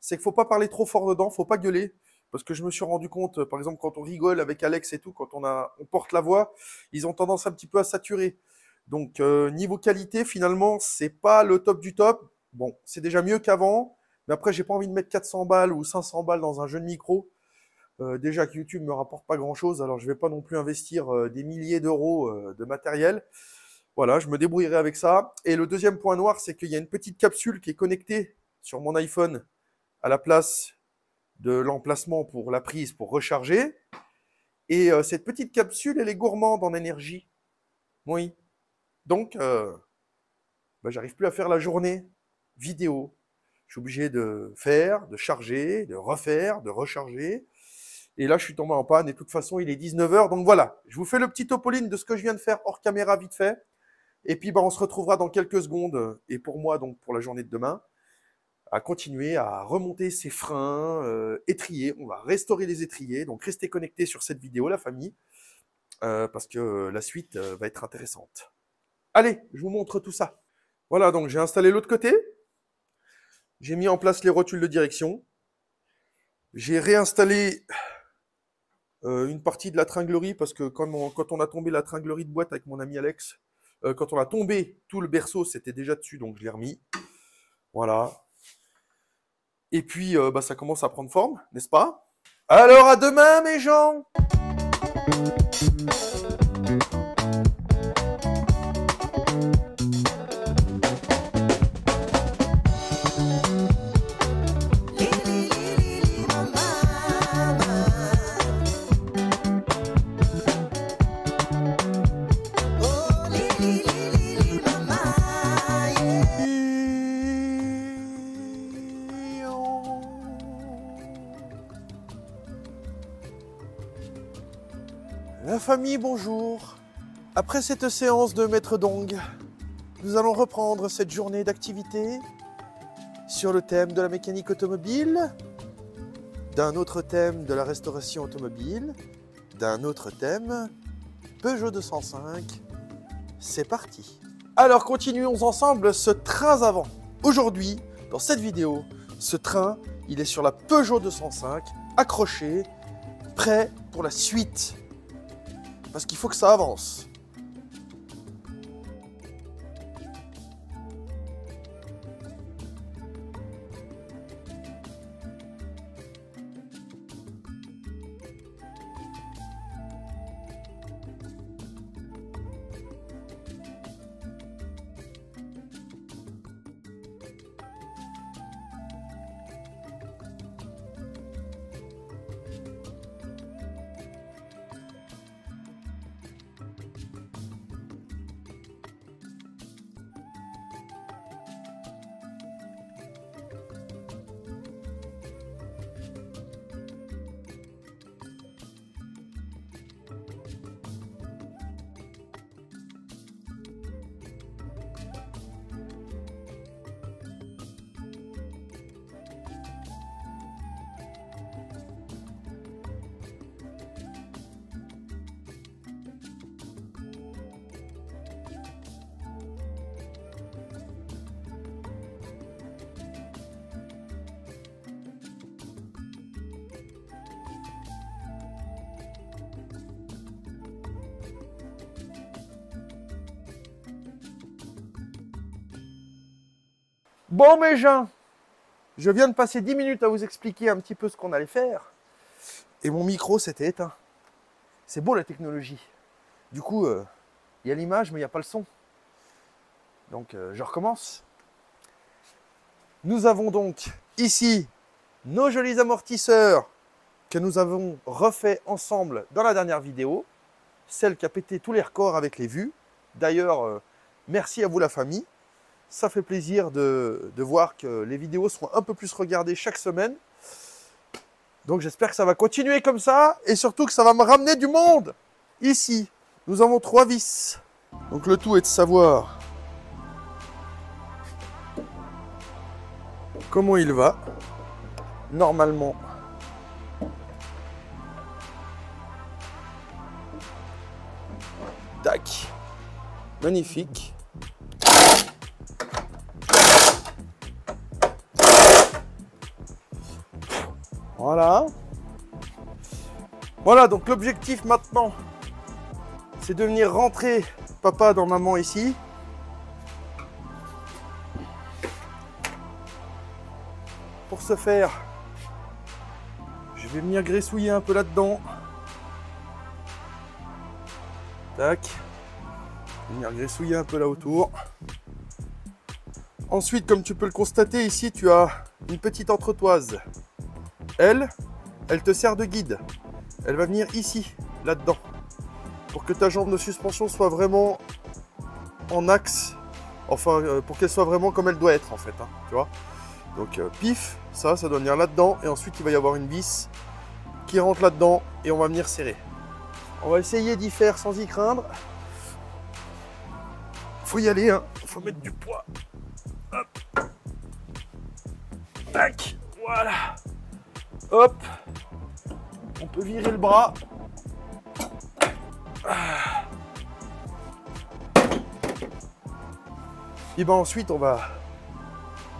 C'est qu'il ne faut pas parler trop fort dedans, il ne faut pas gueuler. Parce que je me suis rendu compte, par exemple, quand on rigole avec Alex et tout, quand on porte la voix, ils ont tendance un petit peu à saturer. Donc, niveau qualité, finalement, c'est pas le top du top. Bon, c'est déjà mieux qu'avant. Mais après, j'ai pas envie de mettre 400 balles ou 500 balles dans un jeune micro. Déjà que YouTube me rapporte pas grand-chose, alors je vais pas non plus investir des milliers d'euros de matériel. Voilà, je me débrouillerai avec ça. Et le deuxième point noir, c'est qu'il y a une petite capsule qui est connectée sur mon iPhone à la place de l'emplacement pour la prise pour recharger. Et cette petite capsule, elle est gourmande en énergie. Oui. Donc, j'arrive plus à faire la journée vidéo. Je suis obligé de faire, de charger, de refaire, de recharger. Et là, je suis tombé en panne et de toute façon, il est 19 h. Donc voilà, je vous fais le petit topoline de ce que je viens de faire hors caméra vite fait. Et puis, on se retrouvera dans quelques secondes, et pour moi, donc pour la journée de demain, à continuer à remonter ces freins, étriers. On va restaurer les étriers. Donc, restez connectés sur cette vidéo, la famille, parce que la suite va être intéressante. Allez, je vous montre tout ça. Voilà, donc j'ai installé l'autre côté. J'ai mis en place les rotules de direction. J'ai réinstallé une partie de la tringlerie, parce que quand on a tombé la tringlerie de boîte avec mon ami Alex, quand on a tombé tout le berceau, c'était déjà dessus, donc je l'ai remis. Voilà. Et puis, ça commence à prendre forme, n'est-ce pas? Alors, à demain, mes gens! La famille, bonjour. Après cette séance de maître Dong, nous allons reprendre cette journée d'activité sur le thème de la mécanique automobile, d'un autre thème de la restauration automobile, d'un autre thème Peugeot 205. C'est parti. Alors continuons ensemble ce train avant. Aujourd'hui, dans cette vidéo, ce train, il est sur la Peugeot 205, accroché, prêt pour la suite. Parce qu'il faut que ça avance. Bon mes gens, je viens de passer 10 minutes à vous expliquer un petit peu ce qu'on allait faire. Et mon micro s'était éteint. C'est beau la technologie. Du coup, il y a l'image mais il n'y a pas le son. Donc je recommence. Nous avons donc ici nos jolis amortisseurs que nous avons refait ensemble dans la dernière vidéo. Celle qui a pété tous les records avec les vues. D'ailleurs, merci à vous la famille. Ça fait plaisir de voir que les vidéos seront un peu plus regardées chaque semaine. Donc j'espère que ça va continuer comme ça et surtout que ça va me ramener du monde. Ici, nous avons 3 vis. Donc le tout est de savoir comment il va. Normalement, tac, magnifique. Voilà. Voilà, donc l'objectif maintenant, c'est de venir rentrer papa dans maman ici. Pour ce faire, je vais venir graissouiller un peu là-dedans. Tac. Venir graissouiller un peu là autour. Ensuite, comme tu peux le constater, ici, tu as une petite entretoise. Elle te sert de guide. Elle va venir ici, là-dedans, pour que ta jambe de suspension soit vraiment en axe, enfin, pour qu'elle soit vraiment comme elle doit être, en fait, tu vois. Donc, pif, ça doit venir là-dedans, et ensuite, il va y avoir une vis qui rentre là-dedans et on va venir serrer. On va essayer d'y faire sans y craindre. Faut y aller, hein. Faut mettre du poids. Hop. Tac. Voilà. Hop. On peut virer le bras. Et ben ensuite, on va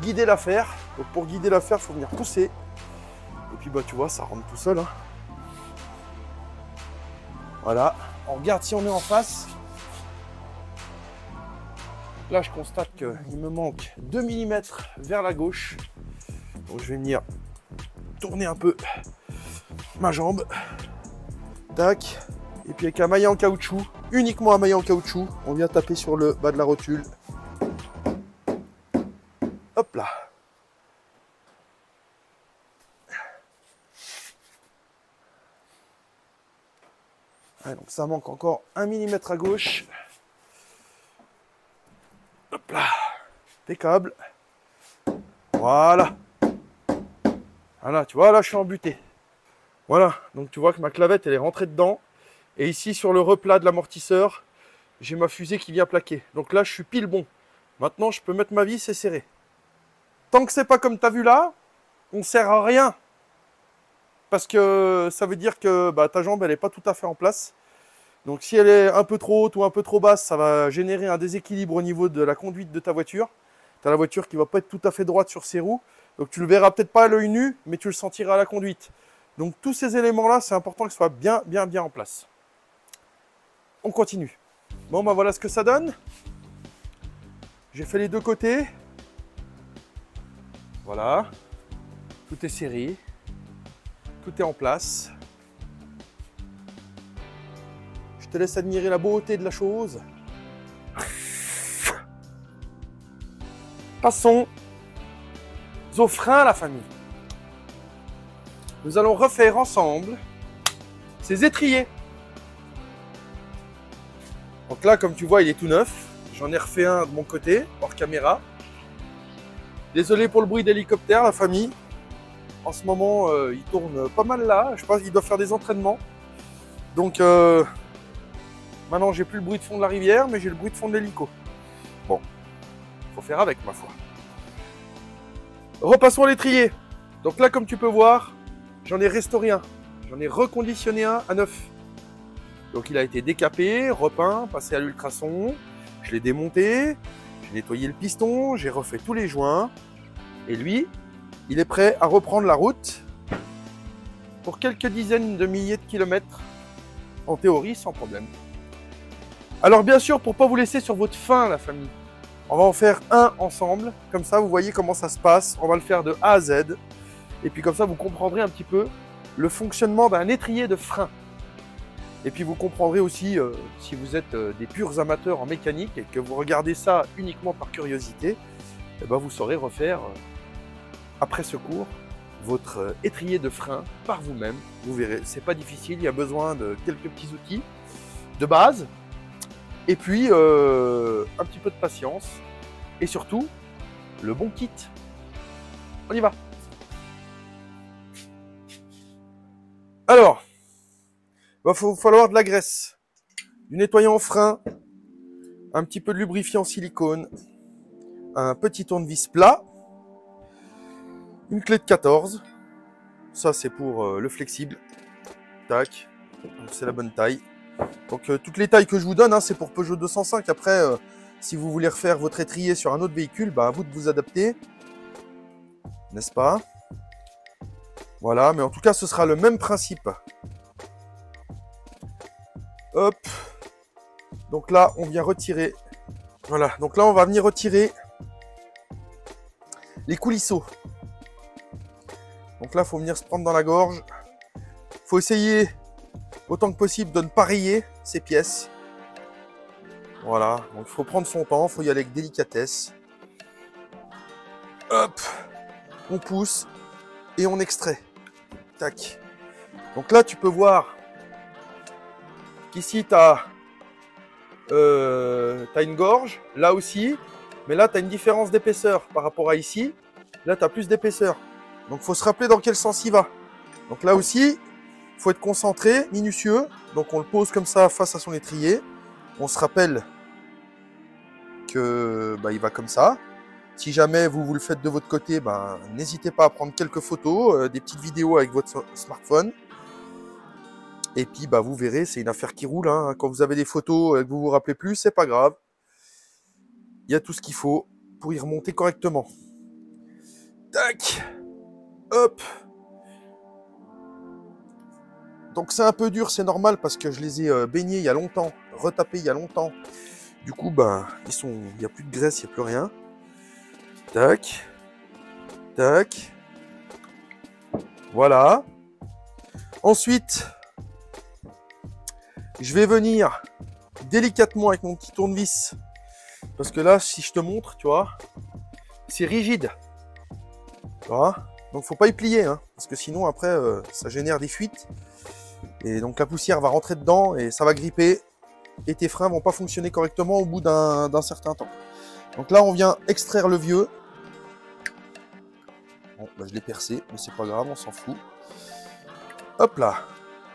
guider l'affaire. Donc pour guider l'affaire, il faut venir pousser. Et puis bah tu vois, ça rentre tout seul, hein. Voilà. On regarde si on est en face. Là, je constate qu'il me manque 2 mm vers la gauche. Donc, je vais venir tourner un peu ma jambe. Tac. Et puis, avec un maillet en caoutchouc, uniquement un maillet en caoutchouc, on vient taper sur le bas de la rotule. Hop là. Ouais, donc, ça manque encore 1 mm à gauche. Hop là, impeccable. Voilà. Voilà, tu vois, là, je suis embuté. Voilà, donc tu vois que ma clavette, elle est rentrée dedans. Et ici, sur le replat de l'amortisseur, j'ai ma fusée qui vient plaquer. Donc là, je suis pile bon. Maintenant, je peux mettre ma vis et serrer. Tant que c'est pas comme tu as vu là, on ne sert à rien. Parce que ça veut dire que bah, ta jambe, elle n'est pas tout à fait en place. Donc si elle est un peu trop haute ou un peu trop basse, ça va générer un déséquilibre au niveau de la conduite de ta voiture. Tu as la voiture qui ne va pas être tout à fait droite sur ses roues. Donc tu ne le verras peut-être pas à l'œil nu, mais tu le sentiras à la conduite. Donc tous ces éléments-là, c'est important qu'ils soient bien en place. On continue. Bon, ben voilà ce que ça donne. J'ai fait les deux côtés. Voilà. Tout est serré. Tout est en place. Je te laisse admirer la beauté de la chose. Passons au frein, la famille. Nous allons refaire ensemble ces étriers. Donc là, comme tu vois, il est tout neuf. J'en ai refait un de mon côté, hors caméra. Désolé pour le bruit d'hélicoptère, la famille. En ce moment, il tourne pas mal là. Je pense qu'il doit faire des entraînements. Donc, maintenant, j'ai plus le bruit de fond de la rivière, mais j'ai le bruit de fond de l'hélico. Bon, faut faire avec, ma foi. Repassons à l'étrier. Donc là, comme tu peux voir, j'en ai restauré un. J'en ai reconditionné un à neuf. Donc il a été décapé, repeint, passé à l'ultrason. Je l'ai démonté, j'ai nettoyé le piston, j'ai refait tous les joints. Et lui, il est prêt à reprendre la route pour quelques dizaines de milliers de kilomètres. En théorie, sans problème. Alors bien sûr, pour ne pas vous laisser sur votre faim, la famille, on va en faire un ensemble. Comme ça, vous voyez comment ça se passe. On va le faire de A à Z. Et puis comme ça, vous comprendrez un petit peu le fonctionnement d'un étrier de frein. Et puis vous comprendrez aussi, si vous êtes des purs amateurs en mécanique et que vous regardez ça uniquement par curiosité, eh ben vous saurez refaire, après ce cours, votre étrier de frein par vous-même. Vous verrez, c'est pas difficile, il y a besoin de quelques petits outils de base. Et puis, un petit peu de patience. Et surtout, le bon kit. On y va. Alors, il va falloir de la graisse, du nettoyant frein, un petit peu de lubrifiant silicone, un petit tournevis plat, une clé de 14. Ça, c'est pour le flexible. Tac. C'est la bonne taille. Donc toutes les tailles que je vous donne, hein, c'est pour Peugeot 205. Après, si vous voulez refaire votre étrier sur un autre véhicule, bah, à vous de vous adapter. N'est-ce pas? Voilà, mais en tout cas, ce sera le même principe. Hop. Donc là, on vient retirer. Voilà, donc là, on va venir retirer les coulisseaux. Donc là, il faut venir se prendre dans la gorge. Il faut essayer autant que possible de ne pas rayer ces pièces. Voilà, donc il faut prendre son temps, il faut y aller avec délicatesse. Hop, on pousse et on extrait. Tac. Donc là, tu peux voir qu'ici, tu as une gorge, là aussi, mais là, tu as une différence d'épaisseur par rapport à ici. Là, tu as plus d'épaisseur. Donc, il faut se rappeler dans quel sens il va. Donc là aussi, Il faut être concentré, minutieux. Donc on le pose comme ça face à son étrier. On se rappelle que il va comme ça. Si jamais vous le faites de votre côté, n'hésitez pas à prendre quelques photos, des petites vidéos avec votre smartphone. Et puis vous verrez, c'est une affaire qui roule. Hein. Quand vous avez des photos et que vous vous rappelez plus, c'est pas grave. Il y a tout ce qu'il faut pour y remonter correctement. Tac. Hop. Donc c'est un peu dur, c'est normal parce que je les ai baignés il y a longtemps, retapés il y a longtemps. Du coup, il n'y a plus de graisse, il n'y a plus rien. Tac. Tac. Voilà. Ensuite, je vais venir délicatement avec mon petit tournevis. Parce que là, si je te montre, tu vois, c'est rigide. Tu vois ? Donc, faut pas y plier, hein, parce que sinon, après, ça génère des fuites. Et donc, la poussière va rentrer dedans et ça va gripper. Et tes freins vont pas fonctionner correctement au bout d'un certain temps. Donc là, on vient extraire le vieux. Bon, je l'ai percé, mais c'est pas grave, on s'en fout. Hop là.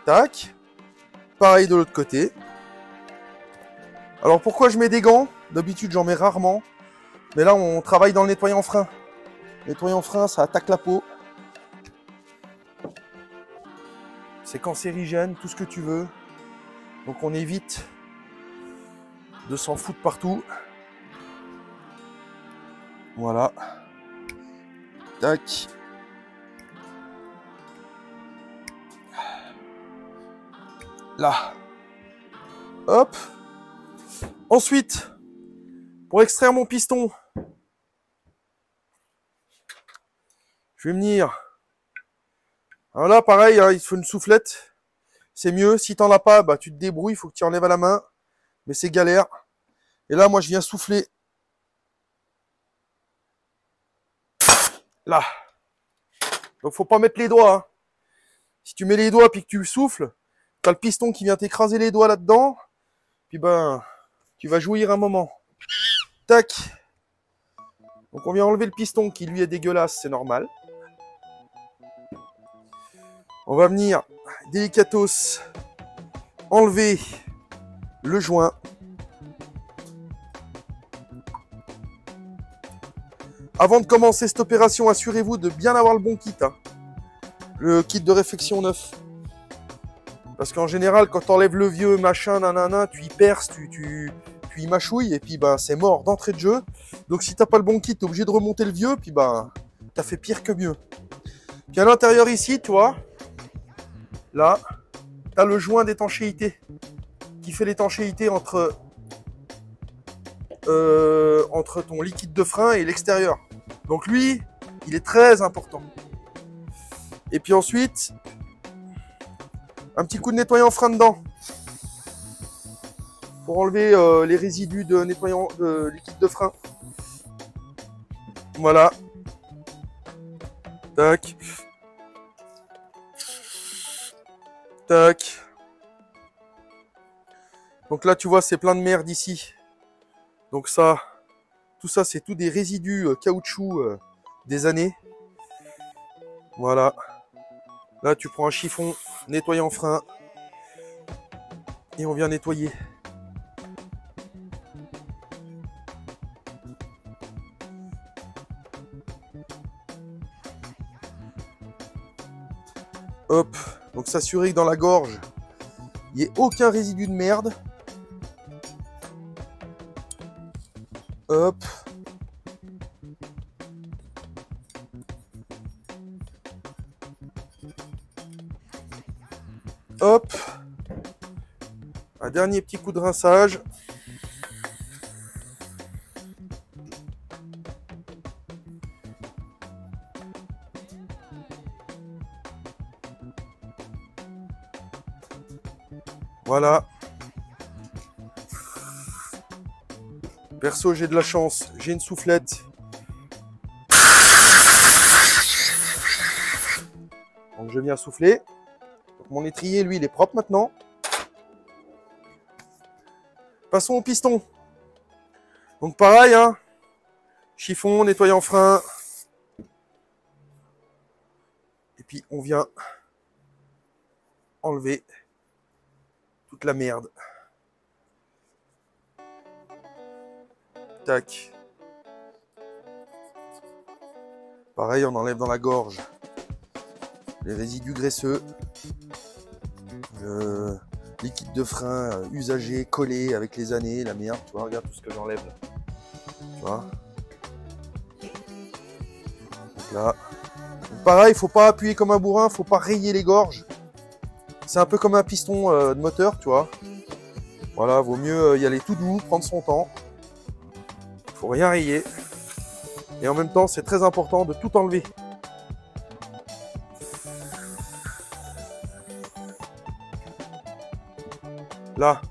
Tac. Pareil de l'autre côté. Alors, pourquoi je mets des gants ? D'habitude, j'en mets rarement. Mais là, on travaille dans le nettoyant frein. Nettoyant frein, ça attaque la peau. C'est cancérigène, tout ce que tu veux. Donc, on évite de s'en foutre partout. Voilà. Tac. Là. Hop. Ensuite, pour extraire mon piston, je vais venir. Alors là, pareil, hein, il faut une soufflette. C'est mieux. Si t'en as pas, tu te débrouilles. Il faut que tu enlèves à la main. Mais c'est galère. Et là, moi, je viens souffler. Là. Donc, faut pas mettre les doigts. Hein. Si tu mets les doigts puis que tu souffles, t'as le piston qui vient t'écraser les doigts là-dedans. Puis tu vas jouir un moment. Tac. Donc, on vient enlever le piston qui, lui, est dégueulasse. C'est normal. On va venir délicatos enlever le joint. Avant de commencer cette opération, assurez-vous de bien avoir le bon kit. Hein. Le kit de réfection neuf. Parce qu'en général, quand tu enlèves le vieux machin, nanana, tu y perces, tu y mâchouilles, et puis c'est mort d'entrée de jeu. Donc si t'as pas le bon kit, t'es obligé de remonter le vieux, puis t'as fait pire que mieux. Puis à l'intérieur ici, tu vois, là, t'as le joint d'étanchéité qui fait l'étanchéité entre ton liquide de frein et l'extérieur. Donc lui, il est très important. Et puis ensuite, un petit coup de nettoyant frein dedans pour enlever les résidus de nettoyant de liquide de frein. Voilà. Tac. Tac. Donc là, tu vois, c'est plein de merde ici. Donc ça, tout ça, c'est tout des résidus caoutchouc des années. Voilà. Là, tu prends un chiffon, nettoyant frein. Et on vient nettoyer. Hop. Donc s'assurer que dans la gorge, il n'y ait aucun résidu de merde. Hop. Hop. Un dernier petit coup de rinçage. Voilà. Perso, j'ai de la chance. J'ai une soufflette. Donc je viens souffler. Donc, mon étrier, lui, il est propre maintenant. Passons au piston. Donc pareil, hein. Chiffon, nettoyant frein. Et puis on vient enlever toute la merde. Tac. Pareil, on enlève dans la gorge les résidus graisseux, le liquide de frein usagé, collé avec les années, la merde, tu vois, regarde tout ce que j'enlève là. Tu vois. Donc là. Donc pareil, faut pas appuyer comme un bourrin, faut pas rayer les gorges. C'est un peu comme un piston de moteur, tu vois. Voilà, vaut mieux y aller tout doux, prendre son temps. Faut rien rayer. Et en même temps, c'est très important de tout enlever. Là.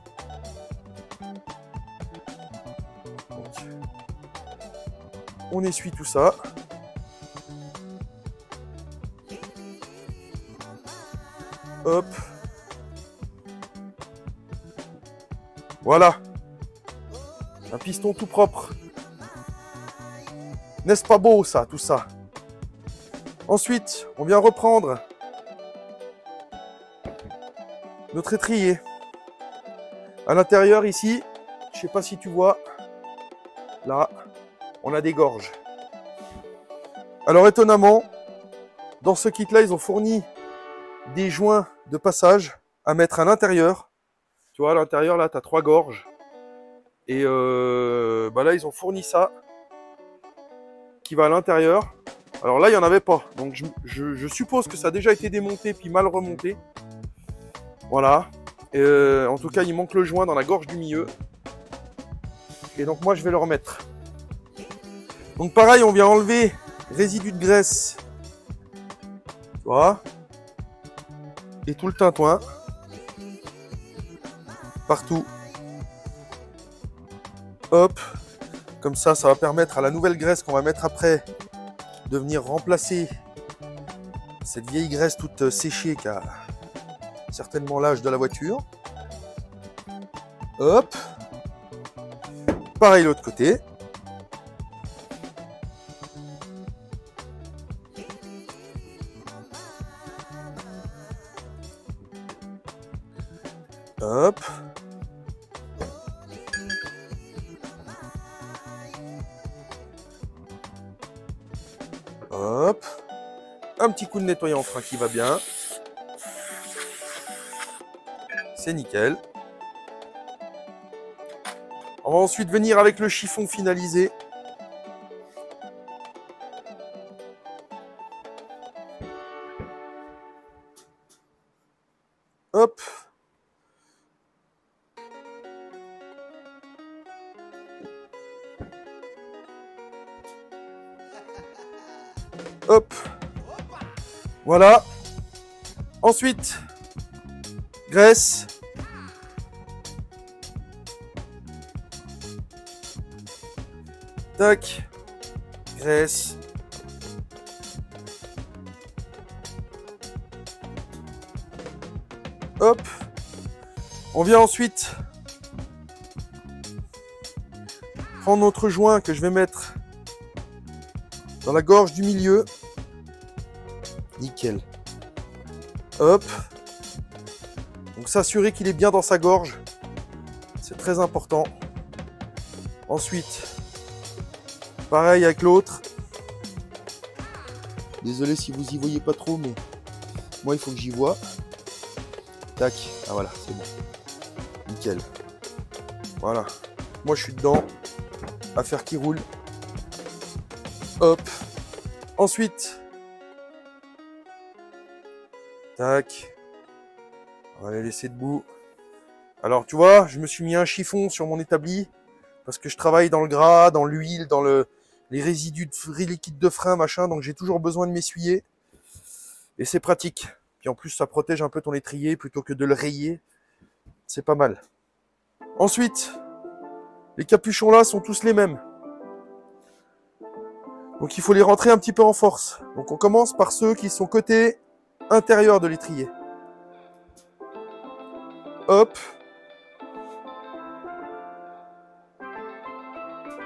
Donc, on essuie tout ça. Hop. Voilà. Un piston tout propre. N'est-ce pas beau ça, tout ça? Ensuite, on vient reprendre notre étrier. À l'intérieur ici, je ne sais pas si tu vois, là, on a des gorges. Alors étonnamment, dans ce kit-là, ils ont fourni des joints de passage à mettre à l'intérieur. Tu vois, à l'intérieur, là, tu as 3 gorges. Et bah là, ils ont fourni ça qui va à l'intérieur. Alors là, il n'y en avait pas. Donc je suppose que ça a déjà été démonté puis mal remonté. Voilà. En tout cas, il manque le joint dans la gorge du milieu. Et donc moi, je vais le remettre. Donc pareil, on vient enlever résidus de graisse. Tu vois. Et tout le tintouin. Partout. Hop. Comme ça, ça va permettre à la nouvelle graisse qu'on va mettre après de venir remplacer cette vieille graisse toute séchée qui a certainement l'âge de la voiture. Hop. Pareil l'autre côté. Hop. Hop. Un petit coup de nettoyant frein qui va bien. C'est nickel. On va ensuite venir avec le chiffon finalisé. Hop. Hop. Voilà. Ensuite, graisse. Tac. Graisse. Hop. On vient ensuite prendre notre joint que je vais mettre dans la gorge du milieu. Nickel. Hop. Donc s'assurer qu'il est bien dans sa gorge. C'est très important. Ensuite, pareil avec l'autre. Désolé si vous y voyez pas trop, mais moi il faut que j'y vois. Tac. Ah voilà, c'est bon. Nickel. Voilà. Moi je suis dedans. Affaire qui roule. Hop. Ensuite. Tac. On va les laisser debout. Alors tu vois, je me suis mis un chiffon sur mon établi parce que je travaille dans le gras, dans l'huile, dans les résidus de liquide de frein, machin, donc j'ai toujours besoin de m'essuyer. Et c'est pratique. Puis en plus, ça protège un peu ton étrier plutôt que de le rayer. C'est pas mal. Ensuite, les capuchons là sont tous les mêmes. Donc il faut les rentrer un petit peu en force. Donc on commence par ceux qui sont côté intérieur de l'étrier. Hop.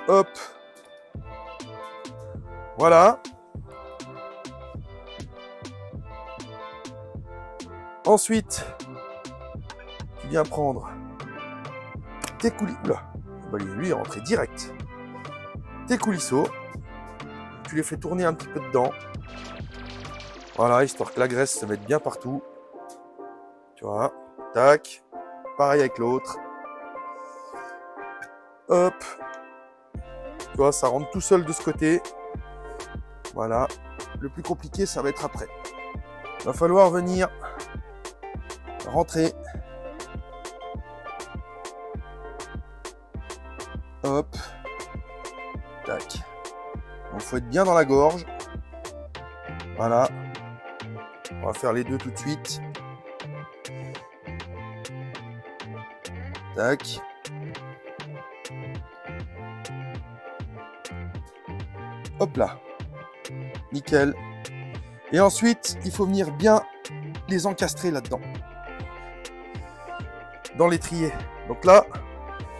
Hop. Voilà. Ensuite, tu viens prendre tes coulisses. Oula, bah, lui est rentré direct. Tes coulisseaux. Tu les fais tourner un petit peu dedans. Voilà, histoire que la graisse se mette bien partout. Tu vois, tac. Pareil avec l'autre. Hop. Tu vois, ça rentre tout seul de ce côté. Voilà. Le plus compliqué, ça va être après. Il va falloir venir rentrer. Hop. Tac. Il faut être bien dans la gorge. Voilà. On va faire les deux tout de suite. Tac. Hop là. Nickel. Et ensuite, il faut venir bien les encastrer là-dedans. Dans l'étrier. Donc là,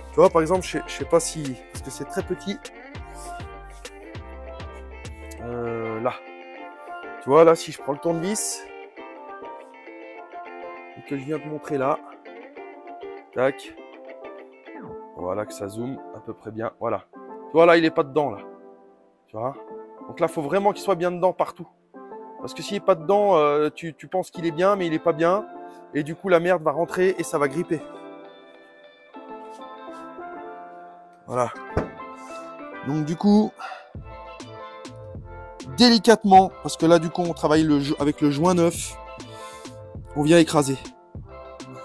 tu vois, par exemple, je sais pas si... Parce que c'est très petit. Là. Tu vois, là, si je prends le tournevis, et que je viens de montrer là, tac, voilà, que ça zoome à peu près bien, voilà. Tu vois, là, il est pas dedans, là. Tu vois. Donc là, il faut vraiment qu'il soit bien dedans partout. Parce que s'il n'est pas dedans, tu penses qu'il est bien, mais il n'est pas bien. Et du coup, la merde va rentrer et ça va gripper. Voilà. Donc du coup... délicatement, parce que là du coup on travaille avec le joint neuf, on vient écraser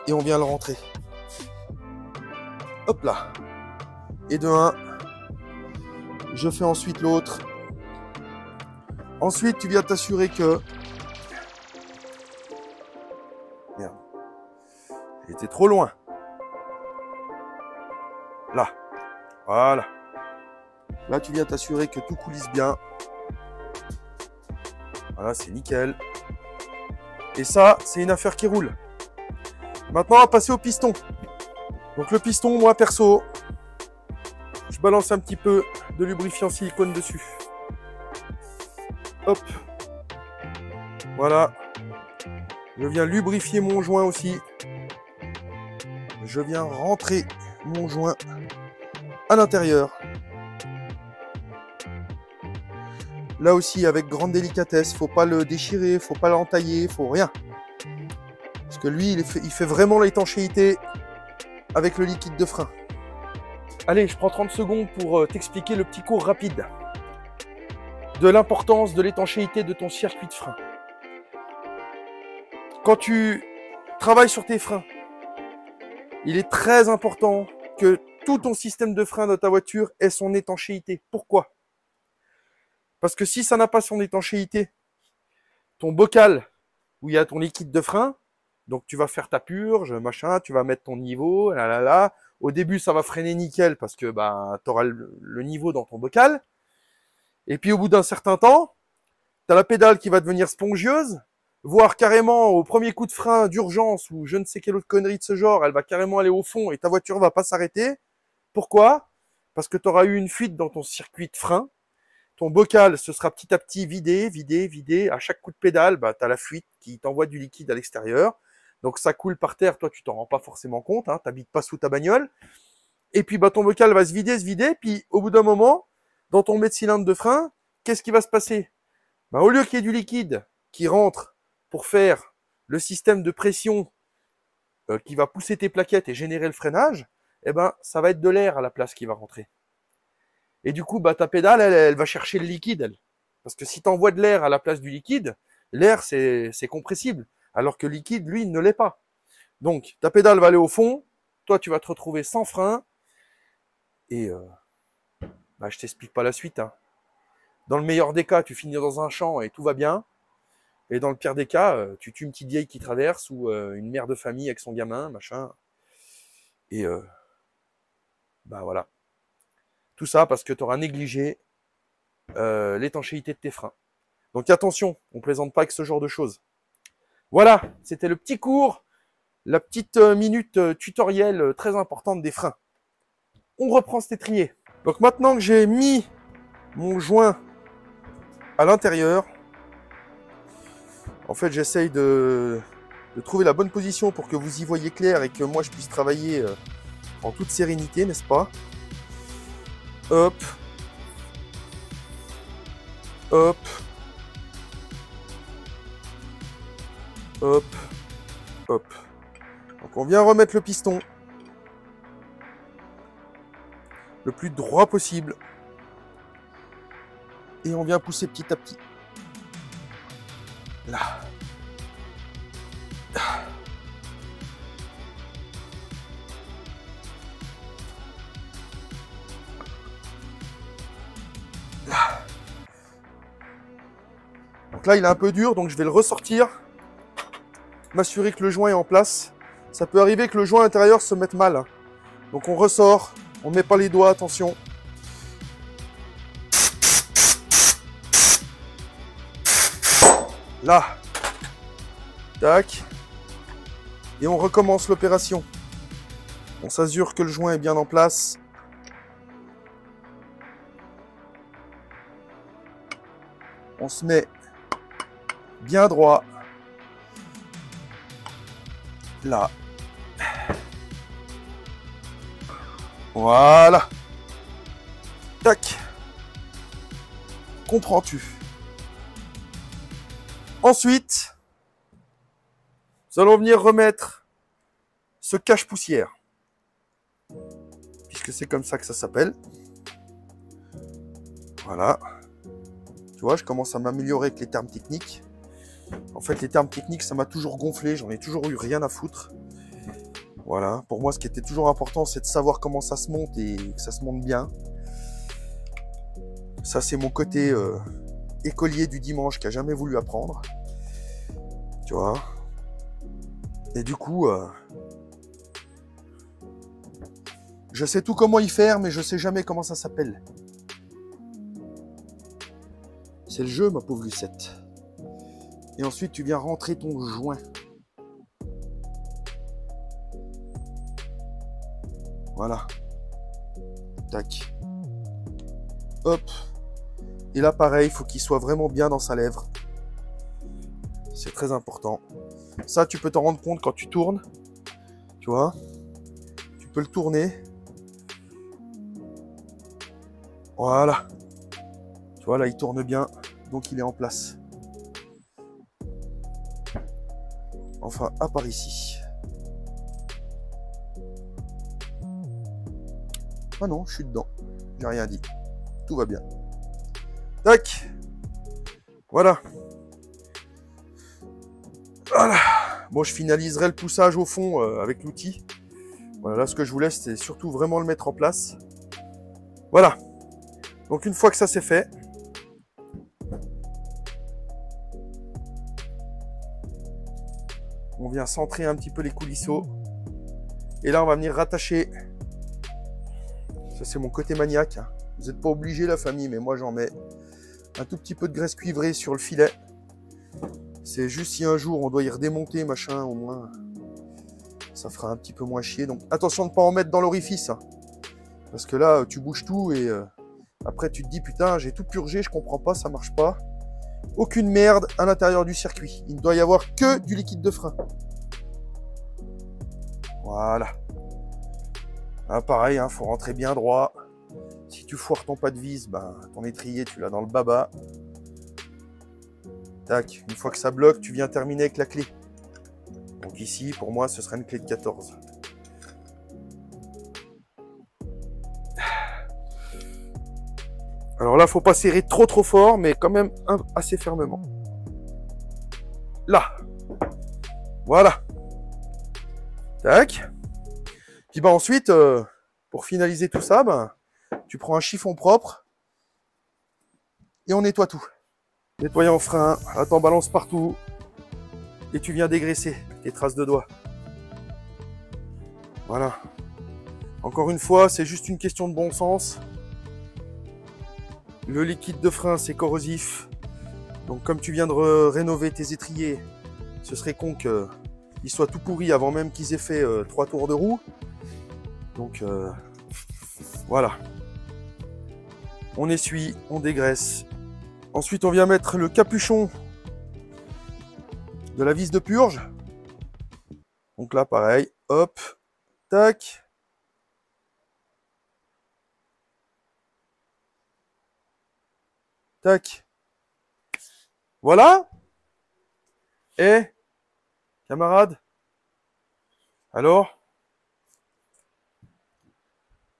et on vient le rentrer. Hop là. Et de un, je fais ensuite l'autre. Ensuite tu viens t'assurer que... Merde. J'étais trop loin. Là. Voilà. Là tu viens t'assurer que tout coulisse bien. Voilà, c'est nickel. Et ça, c'est une affaire qui roule. Maintenant, on va passer au piston. Donc le piston, moi perso, je balance un petit peu de lubrifiant silicone dessus. Hop. Voilà. Je viens lubrifier mon joint aussi. Je viens rentrer mon joint à l'intérieur. Là aussi, avec grande délicatesse, faut pas le déchirer, faut pas l'entailler, faut rien. Parce que lui, il fait vraiment l'étanchéité avec le liquide de frein. Allez, je prends 30 secondes pour t'expliquer le petit cours rapide de l'importance de l'étanchéité de ton circuit de frein. Quand tu travailles sur tes freins, il est très important que tout ton système de frein de ta voiture ait son étanchéité. Pourquoi ? Parce que si ça n'a pas son étanchéité, ton bocal où il y a ton liquide de frein, donc tu vas faire ta purge, machin, tu vas mettre ton niveau, là là là. Au début, ça va freiner nickel parce que tu auras le niveau dans ton bocal. Et puis au bout d'un certain temps, tu as la pédale qui va devenir spongieuse, voire carrément au premier coup de frein d'urgence ou je ne sais quelle autre connerie de ce genre, elle va carrément aller au fond et ta voiture va pas s'arrêter. Pourquoi ? Parce que tu auras eu une fuite dans ton circuit de frein. Ton bocal se sera petit à petit vidé, vidé, vidé. À chaque coup de pédale, tu as la fuite qui t'envoie du liquide à l'extérieur. Donc ça coule par terre, toi tu t'en rends pas forcément compte, hein, t'habites pas sous ta bagnole. Et puis ton bocal va se vider, puis au bout d'un moment, dans ton mètre-cylindre de frein, qu'est-ce qui va se passer ? Au lieu qu'il y ait du liquide qui rentre pour faire le système de pression qui va pousser tes plaquettes et générer le freinage, ça va être de l'air à la place qui va rentrer. Et du coup, ta pédale, elle va chercher le liquide, elle. Parce que si tu envoies de l'air à la place du liquide, l'air, c'est compressible. Alors que le liquide, lui, il ne l'est pas. Donc, ta pédale va aller au fond. Toi, tu vas te retrouver sans frein. Et je t'explique pas la suite. Hein. Dans le meilleur des cas, tu finis dans un champ et tout va bien. Et dans le pire des cas, tu tues une petite vieille qui traverse ou une mère de famille avec son gamin, machin. Et voilà. Tout ça parce que tu auras négligé l'étanchéité de tes freins. Donc attention, on ne plaisante pas avec ce genre de choses. Voilà, c'était le petit cours, la petite minute tutoriel très importante des freins. On reprend cet étrier. Donc maintenant que j'ai mis mon joint à l'intérieur, en fait j'essaye de de trouver la bonne position pour que vous y voyez clair et que moi je puisse travailler en toute sérénité, n'est-ce pas? Hop. Hop. Hop. Hop. Donc on vient remettre le piston le plus droit possible. Et on vient pousser petit à petit. Là. Là. Donc là, il est un peu dur, donc je vais le ressortir. M'assurer que le joint est en place. Ça peut arriver que le joint intérieur se mette mal. Donc on ressort, on ne met pas les doigts, attention. Là. Tac. Et on recommence l'opération. On s'assure que le joint est bien en place. On se met bien droit. Là. Voilà. Tac. Comprends-tu? Ensuite, nous allons venir remettre ce cache-poussière. Puisque c'est comme ça que ça s'appelle. Voilà. Tu vois, je commence à m'améliorer avec les termes techniques. En fait, les termes techniques, ça m'a toujours gonflé. J'en ai toujours eu rien à foutre. Voilà. Pour moi, ce qui était toujours important, c'est de savoir comment ça se monte et que ça se monte bien. Ça, c'est mon côté écolier du dimanche qui a jamais voulu apprendre. Tu vois. Et du coup, je sais tout comment y faire, mais je sais jamais comment ça s'appelle. C'est le jeu, ma pauvre Lucette. Et ensuite, tu viens rentrer ton joint. Voilà. Tac. Hop. Et là, pareil, il faut qu'il soit vraiment bien dans sa lèvre. C'est très important. Ça, tu peux t'en rendre compte quand tu tournes. Tu vois. Tu peux le tourner. Voilà. Tu vois, là, il tourne bien. Donc, il est en place. Enfin, à part ici. Ah non, je suis dedans. J'ai rien dit. Tout va bien. Tac. Voilà. Voilà. Bon, je finaliserai le poussage au fond avec l'outil. Voilà, là, ce que je vous laisse, c'est surtout vraiment le mettre en place. Voilà. Donc, une fois que ça c'est fait, on vient centrer un petit peu les coulisseaux. Et là, on va venir rattacher. Ça, c'est mon côté maniaque. Vous n'êtes pas obligé, la famille, mais moi, j'en mets un tout petit peu de graisse cuivrée sur le filet. C'est juste si un jour, on doit y redémonter, machin, au moins, ça fera un petit peu moins chier. Donc, attention de ne pas en mettre dans l'orifice. Parce que là, tu bouges tout et après, tu te dis, putain, j'ai tout purgé, je comprends pas, ça marche pas. Aucune merde à l'intérieur du circuit. Il ne doit y avoir que du liquide de frein. Voilà. Là, pareil, hein, faut rentrer bien droit. Si tu foires ton pas de vis, ben, ton étrier, tu l'as dans le baba. Tac, une fois que ça bloque, tu viens terminer avec la clé. Donc ici, pour moi, ce serait une clé de 14. Alors là, faut pas serrer trop fort, mais quand même assez fermement. Là. Voilà. Tac. Puis bah ensuite, pour finaliser tout ça, ben, tu prends un chiffon propre et on nettoie tout. Nettoyant frein, là t'en balances partout et tu viens dégraisser tes traces de doigts. Voilà. Encore une fois, c'est juste une question de bon sens. Le liquide de frein, c'est corrosif. Donc comme tu viens de rénover tes étriers, ce serait con qu'ils soient tout pourris avant même qu'ils aient fait 3 tours de roue. Donc voilà. On essuie, on dégraisse. Ensuite, on vient mettre le capuchon de la vis de purge. Donc là, pareil, hop, tac. Tac. Voilà. Et, camarade, alors,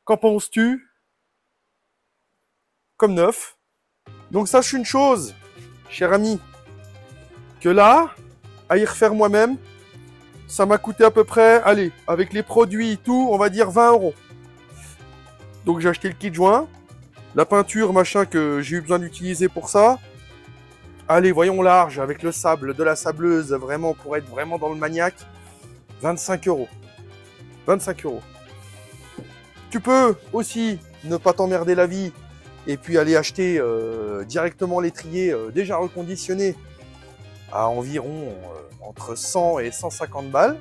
qu'en penses-tu? Comme neuf. Donc sache une chose, cher ami, que là, à y refaire moi-même, ça m'a coûté à peu près, allez, avec les produits et tout, on va dire 20 €. Donc j'ai acheté le kit joint, la peinture, machin, que j'ai eu besoin d'utiliser pour ça. Allez, voyons large, avec le sable, de la sableuse, vraiment, pour être vraiment dans le maniaque, 25 €. 25 €. Tu peux aussi ne pas t'emmerder la vie et puis aller acheter directement l'étrier déjà reconditionné à environ entre 100 et 150 balles.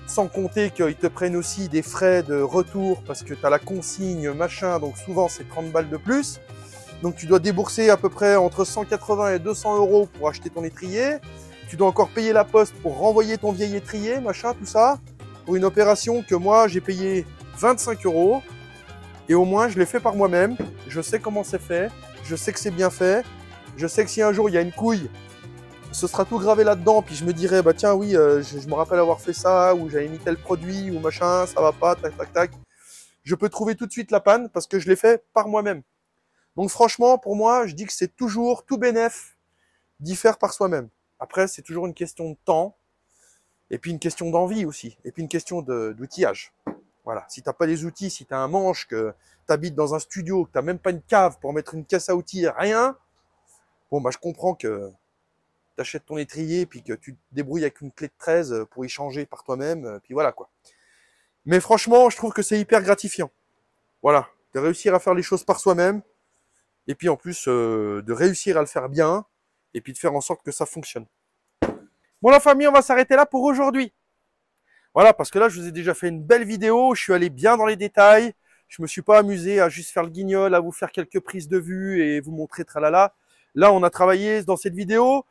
Sans compter qu'ils te prennent aussi des frais de retour parce que tu as la consigne, machin, donc souvent c'est 30 balles de plus. Donc tu dois débourser à peu près entre 180 et 200 € pour acheter ton étrier. Tu dois encore payer la poste pour renvoyer ton vieil étrier, machin, tout ça. Pour une opération que moi j'ai payé 25 €. Et au moins je l'ai fait par moi-même. Je sais comment c'est fait. Je sais que c'est bien fait. Je sais que si un jour il y a une couille, ce sera tout gravé là-dedans, puis je me dirais, bah tiens, oui, je me rappelle avoir fait ça, ou j'avais mis tel produit, ou machin, ça va pas, tac, tac, tac. Je peux trouver tout de suite la panne parce que je l'ai fait par moi-même. Donc franchement, pour moi, je dis que c'est toujours tout bénef d'y faire par soi-même. Après, c'est toujours une question de temps, et puis une question d'envie aussi, et puis une question d'outillage. Voilà, si t'as pas les outils, si tu as un manche, que tu habites dans un studio, que tu n'as même pas une cave pour mettre une caisse à outils, rien, bon, bah je comprends que tu achètes ton étrier, puis que tu te débrouilles avec une clé de 13 pour y changer par toi-même, puis voilà quoi. Mais franchement, je trouve que c'est hyper gratifiant. Voilà, de réussir à faire les choses par soi-même, et puis en plus de réussir à le faire bien, et puis de faire en sorte que ça fonctionne. Bon la famille, on va s'arrêter là pour aujourd'hui. Voilà, parce que là, je vous ai déjà fait une belle vidéo, je suis allé bien dans les détails, je me suis pas amusé à juste faire le guignol, à vous faire quelques prises de vue et vous montrer tralala. Là, on a travaillé dans cette vidéo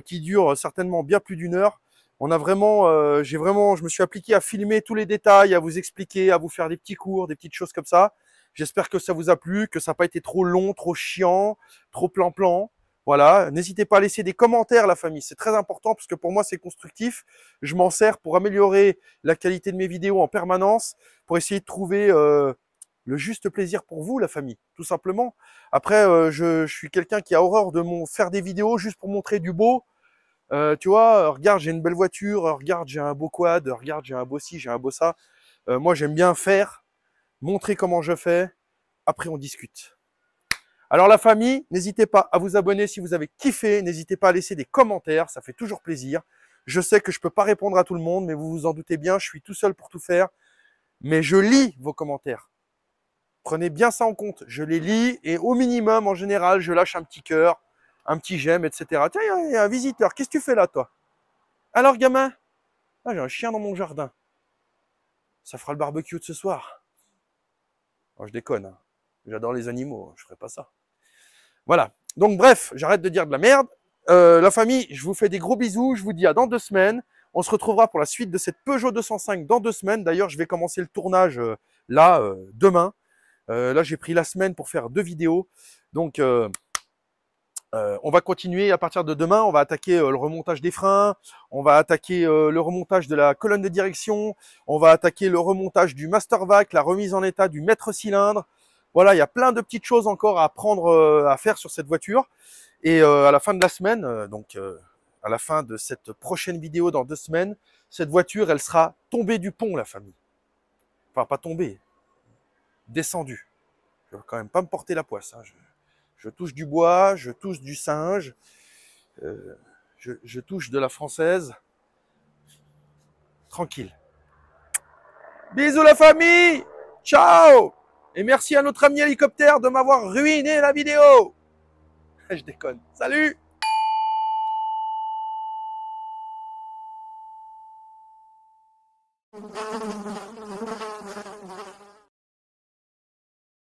qui dure certainement bien plus d'1 heure. On a vraiment, je me suis appliqué à filmer tous les détails, à vous expliquer, à vous faire des petits cours, des petites choses comme ça. J'espère que ça vous a plu, que ça n'a pas été trop long, trop chiant, trop plan-plan. Voilà, n'hésitez pas à laisser des commentaires, la famille. C'est très important parce que pour moi, c'est constructif. Je m'en sers pour améliorer la qualité de mes vidéos en permanence, pour essayer de trouver le juste plaisir pour vous, la famille, tout simplement. Après, je suis quelqu'un qui a horreur de faire des vidéos juste pour montrer du beau. Tu vois, regarde, j'ai une belle voiture, regarde, j'ai un beau quad, regarde, j'ai un beau ci, j'ai un beau ça. Moi, j'aime bien faire, montrer comment je fais. Après, on discute. Alors la famille, n'hésitez pas à vous abonner si vous avez kiffé, n'hésitez pas à laisser des commentaires, ça fait toujours plaisir. Je sais que je ne peux pas répondre à tout le monde, mais vous vous en doutez bien, je suis tout seul pour tout faire. Mais je lis vos commentaires. Prenez bien ça en compte, je les lis et au minimum, en général, je lâche un petit cœur, un petit j'aime, etc. Tiens, il y a un visiteur, qu'est-ce que tu fais là, toi? Alors, gamin? Ah, j'ai un chien dans mon jardin. Ça fera le barbecue de ce soir. Oh, je déconne, hein. J'adore les animaux, je ferai pas ça. Voilà. Donc bref, j'arrête de dire de la merde. La famille, je vous fais des gros bisous. Je vous dis à dans 2 semaines. On se retrouvera pour la suite de cette Peugeot 205 dans 2 semaines. D'ailleurs, je vais commencer le tournage là, demain. Là, j'ai pris la semaine pour faire 2 vidéos. Donc, on va continuer à partir de demain. On va attaquer le remontage des freins. On va attaquer le remontage de la colonne de direction. On va attaquer le remontage du master vac, la remise en état du maître cylindre. Voilà, il y a plein de petites choses encore à apprendre à faire sur cette voiture. Et à la fin de la semaine, à la fin de cette prochaine vidéo dans 2 semaines, cette voiture, elle sera tombée du pont, la famille. Enfin, pas tombée, descendue. Je ne vais quand même pas me porter la poisse. Hein. Je touche du bois, je touche du singe, je touche de la française. Tranquille. Bisous la famille. Ciao. Et merci à notre ami hélicoptère de m'avoir ruiné la vidéo. Je déconne. Salut.